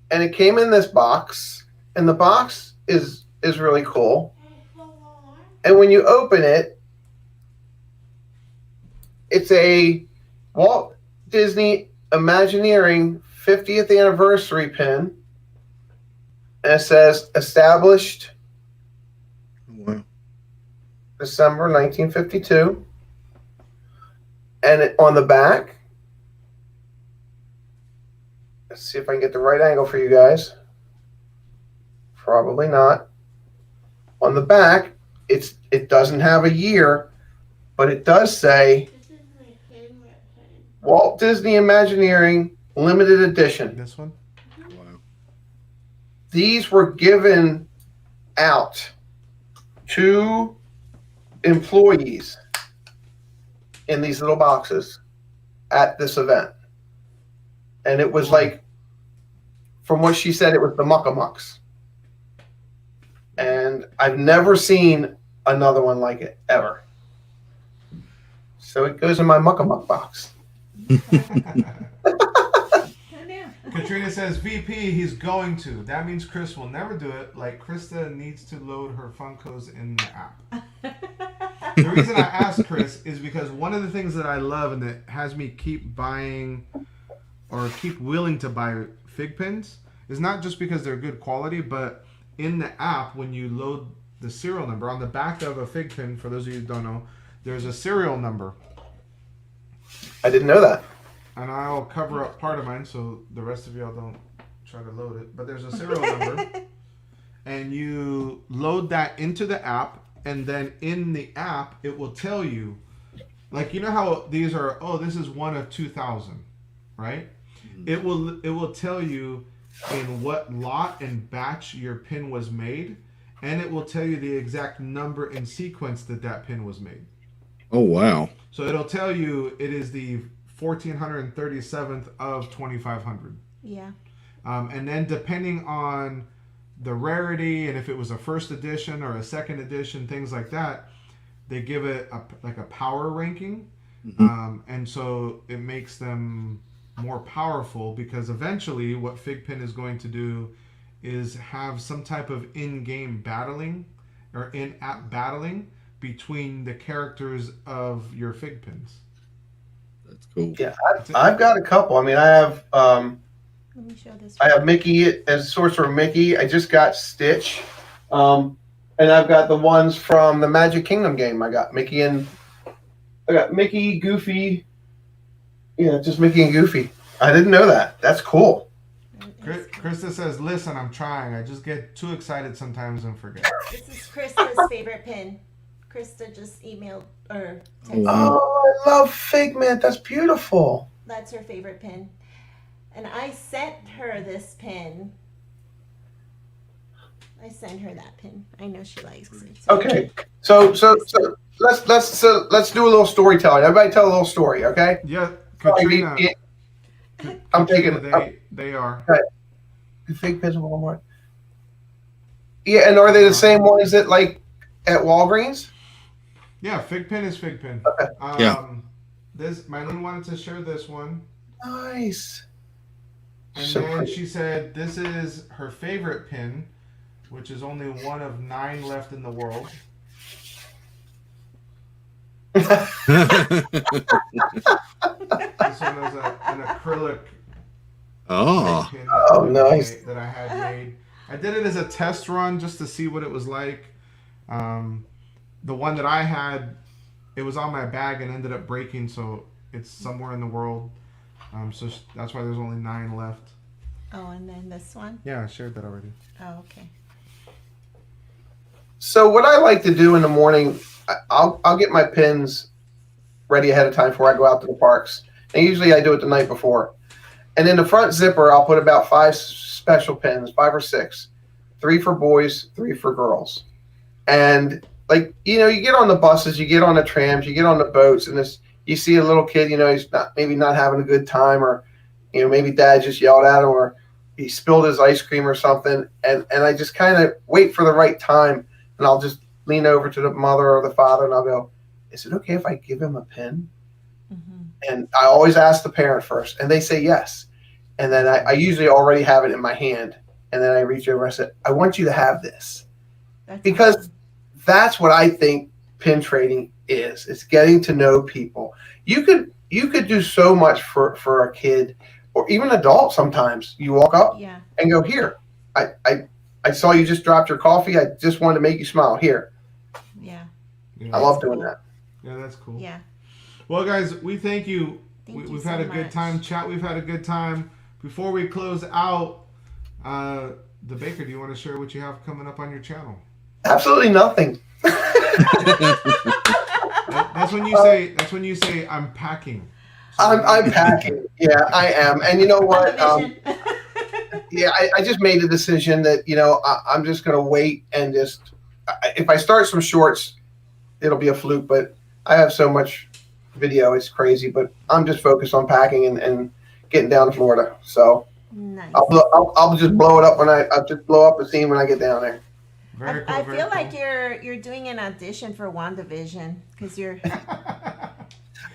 and it came in this box, and the box is really cool. And when you open it, it's a Walt Disney Imagineering 50th anniversary pin, and it says established Wow. December 1952. And on the back, let's see if I can get the right angle for you guys. Probably not. On the back, it doesn't have a year, but it does say Walt Disney Imagineering Limited Edition. This one? Wow. These were given out to employees in these little boxes at this event. And it was like, from what she said, it was the Muckamucks. And I've never seen another one like it, ever. So it goes in my Muckamuck box. Katrina says, VP, he's going to. That means Chris will never do it. Like Krista needs to load her Funkos in the app. The reason I asked Chris is because one of the things that I love and that has me keep buying or keep willing to buy fig pins is not just because they're good quality, but in the app, when you load the serial number, on the back of a fig pin, for those of you who don't know, there's a serial number. I didn't know that. And I'll cover up part of mine so the rest of y'all don't try to load it. But there's a serial number. And you load that into the app. And then in the app, it will tell you. Like, you know how these are, oh, this is one of 2,000. Right? Mm-hmm. It will tell you in what lot and batch your pin was made. And it will tell you the exact number and sequence that pin was made. Oh, wow. So it'll tell you it is the 1437th of 2500. Yeah. And then depending on the rarity and if it was a first edition or a second edition, things like that, they give it a power ranking. Mm-hmm. And so it makes them more powerful because eventually what FigPin is going to do is have some type of in-game battling or in-app battling between the characters of your fig pins. That's cool. Yeah, I've got a couple. I mean, I have Let me show this. I have Mickey as Sorcerer Mickey. I just got Stitch. And I've got the ones from the Magic Kingdom game. I got Mickey, Goofy. Yeah, just Mickey and Goofy. I didn't know that. That's cool. Krista says, listen, I'm trying. I just get too excited sometimes and forget. This is Krista's favorite pin. Krista just emailed or texted. Oh, I love Figment. That's beautiful. That's her favorite pin. And I sent her this pin. I sent her that pin. I know she likes it. Okay. So let's do a little storytelling. Everybody tell a little story, okay? Yeah, Katrina. I'm taking they are. The fig pins a little more. Yeah, and are they the same ones that like at Walgreens? Yeah, fig pin is fig pin. Okay. Yeah. Mileen wanted to share this one. Nice. And So then pretty. she said this is her favorite pin, which is only one of 9 left in the world. This one is an acrylic Oh. pin nice. that I had made. I did it as a test run just to see what it was like. The one that I had, it was on my bag and ended up breaking, so it's somewhere in the world. So that's why there's only 9 left. Oh, and then this one? Yeah, I shared that already. Oh, okay. So what I like to do in the morning, I'll get my pins ready ahead of time before I go out to the parks. And usually I do it the night before. And in the front zipper, I'll put about 5 special pins, 5 or 6, 3 for boys, 3 for girls. And like, you get on the buses, you get on the trams, you get on the boats, and you see a little kid, he's maybe not having a good time, or, maybe dad just yelled at him, or he spilled his ice cream or something. And I just kind of wait for the right time, and I'll just lean over to the mother or the father, and I'll go, is it okay if I give him a pin? Mm-hmm. And I always ask the parent first, and they say yes. And then I usually already have it in my hand. And then I reach over and I said, I want you to have this. Because awesome. That's what I think pin trading is. It's getting to know people. You could do so much for a kid or even adult sometimes. You walk up and go, here, I saw you just dropped your coffee. I just wanted to make you smile. Here. Yeah. I love doing that. Yeah, that's cool. Yeah. Well, guys, we thank you. We've had a good time. Chat, we've had a good time. Before we close out, the Baker, do you want to share what you have coming up on your channel? Absolutely nothing. That's when you say I'm packing. So I'm packing. Yeah, I am. And you know what? I just made a decision that I'm just going to wait and just if I start some shorts, it'll be a fluke. But I have so much video, it's crazy. But I'm just focused on packing and getting down to Florida. So nice. I'll just blow it up I'll just blow up the scene when I get down there. Very cool, I feel like you're doing an audition for WandaVision because you're.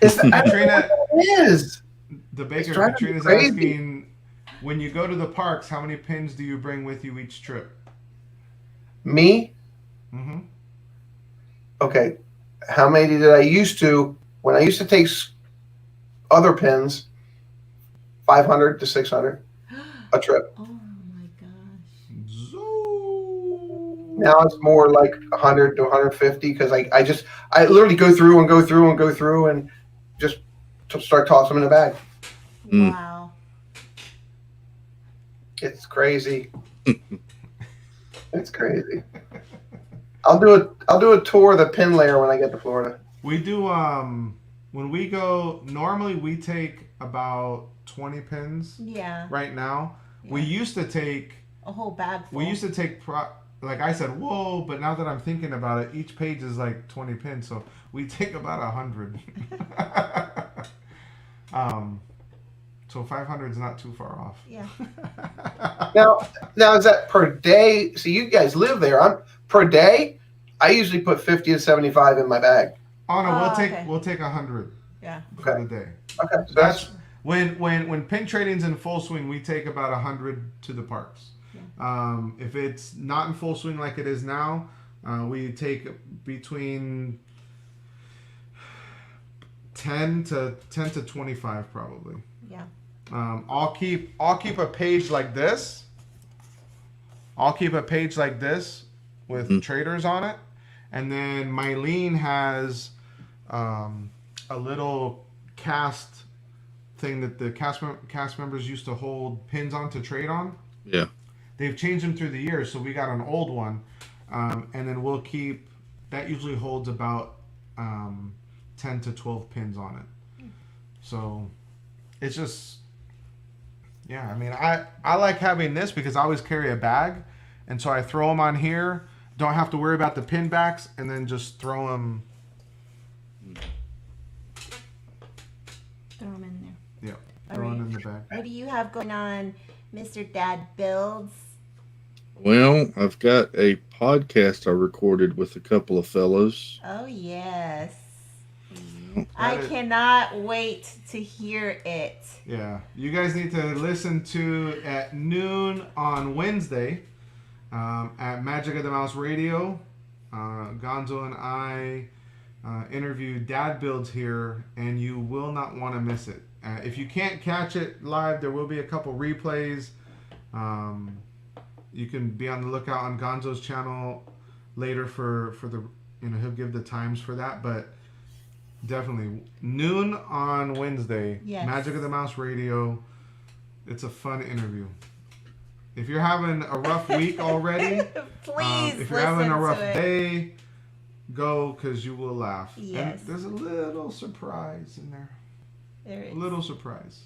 Katrina is the Baker. Katrina's asking, when you go to the parks, how many pins do you bring with you each trip? Me? Mm-hmm. Okay. How many did I used to? When I used to take other pins, 500 to 600 a trip. Oh my gosh. Now it's more like 100 to 150 because I literally go through and just start tossing them in the bag. Wow. It's crazy. It's crazy. I'll do a tour of the pin layer when I get to Florida. We do when we go, normally we take about 20 pins. Yeah. Right now. Yeah. We used to take a whole bag full. We used to take like I said, whoa, but now that I'm thinking about it, each page is like 20 pins, so we take about 100. So 500 is not too far off. Yeah. Now is that per day? So you guys live there. Per day. I usually put 50 to 75 in my bag. Oh no, we'll take 100. Yeah. For the day. Okay. So that's when pin trading's in full swing, we take about 100 to the parks. Yeah. If it's not in full swing like it is now, we take between 10 to 25 probably. Yeah. I'll keep a page like this. I'll keep a page like this with traders on it, and then Mileen has a little cast thing that the cast members used to hold pins on to trade on. Yeah. They've changed them through the years, so we got an old one, and then we'll keep that. Usually holds about 10 to 12 pins on it. So it's just, yeah. I mean, I like having this because I always carry a bag, and so I throw them on here. Don't have to worry about the pin backs, and then just throw them. Throw them in there. Yeah, throw them in the bag. What do you have going on, Mr. Dadbuilds? Well, I've got a podcast I recorded with a couple of fellows. Oh, yes. I cannot wait to hear it. Yeah. You guys need to listen to at noon on Wednesday at Magic of the Mouse Radio. Gonzo and I interviewed Dadbuilds here, and you will not want to miss it. If you can't catch it live, there will be a couple replays. You can be on the lookout on Gonzo's channel later for the, he'll give the times for that, but definitely noon on Wednesday. Yes. Magic of the Mouse Radio. It's a fun interview. if you're having a rough week already, please if you're having a rough listen to it. day, go because you will laugh. Yes. And there's a little surprise in there. There A is little surprise.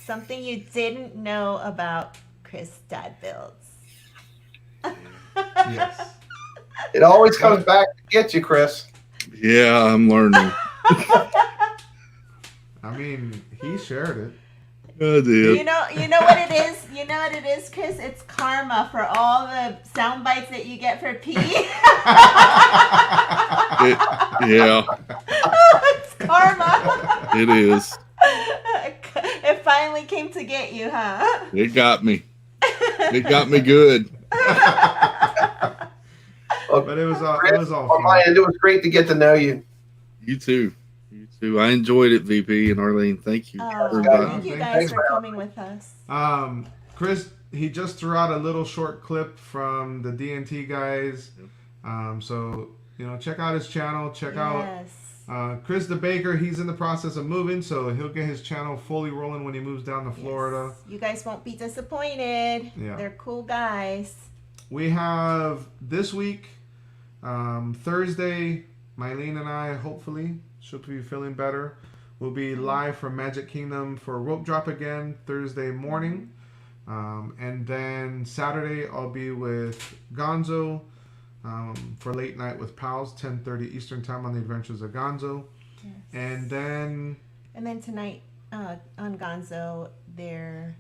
something you didn't know about Chris Dadbuilds. Yes. It always comes back to get you, Chris. Yeah, I'm learning. I mean, he shared it. I did. You know what it is? You know what it is, Chris? It's karma for all the sound bites that you get for P. Yeah, It's karma. it is. It finally came to get you, huh? It got me. It got me good. But it was all On my fun. end, it was great to get to know you. You too. You too. I enjoyed it, VP and Arlene. Thank you. Oh, Everybody. thank you guys Thanks, for man. coming with us. Chris, he just threw out a little short clip from the D&T guys. So, check out his channel. Check out Yes. Chris the Baker. He's in the process of moving, so he'll get his channel fully rolling when he moves down to Florida. Yes. You guys won't be disappointed. Yeah. They're cool guys. We have this week, Thursday, Mileen and I, hopefully, she'll be feeling better. We'll be live from Magic Kingdom for Rope Drop again Thursday morning. And then Saturday, I'll be with Gonzo for Late Night with Pals, 10:30 Eastern Time on the Adventures of Gonzo. Yes. And then tonight on Gonzo, they're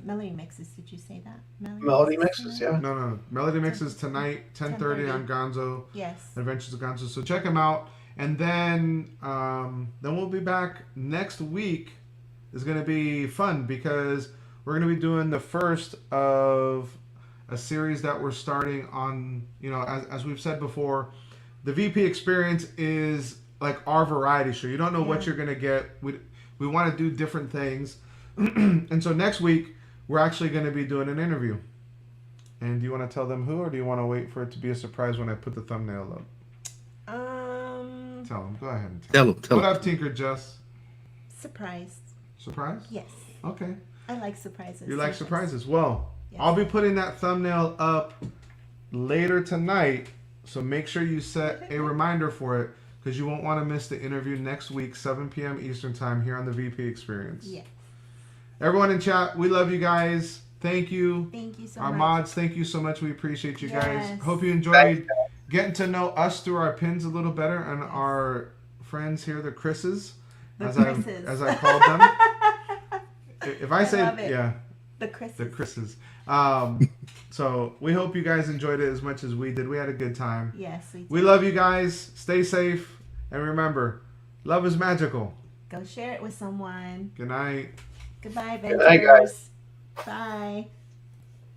melody mixes. Did you say that? Melody mixes, tonight? yeah. no, Melody Mixes tonight, 10:30 on Gonzo. Yes. Adventures of Gonzo. So check them out. And then we'll be back next week. Is going to be fun because we're going to be doing the first of a series that we're starting on. As we've said before, the VP experience is like our variety show. You don't know what you're going to get. We want to do different things. And so next week we're actually going to be doing an interview. And do you want to tell them who, or do you want to wait for it to be a surprise when I put the thumbnail up? Tell them. Go ahead and Tell them. What up, Tinker Jess? Surprised. Surprise? Yes. Okay. I like surprises. You like Yes. surprises? Well, Yes. I'll be putting that thumbnail up later tonight, so make sure you set a reminder for it because you won't want to miss the interview next week, 7 p.m. Eastern Time here on the VP Experience. Yes. Everyone in chat, we love you guys. Thank you. Thank you so Our much. mods, thank you so much. We appreciate you guys. Yes. Hope you enjoyed getting to know us through our pins a little better and our friends here, the Chris's, The as Chris's. I called them. If I say, love it. yeah, The Chris's. the Chris's. So we hope you guys enjoyed it as much as we did. We had a good time. Yes, we do. We love you guys. Stay safe. And remember, love is magical. Go share it with someone. Good night. Goodbye, Good night, guys. adventurers. Bye.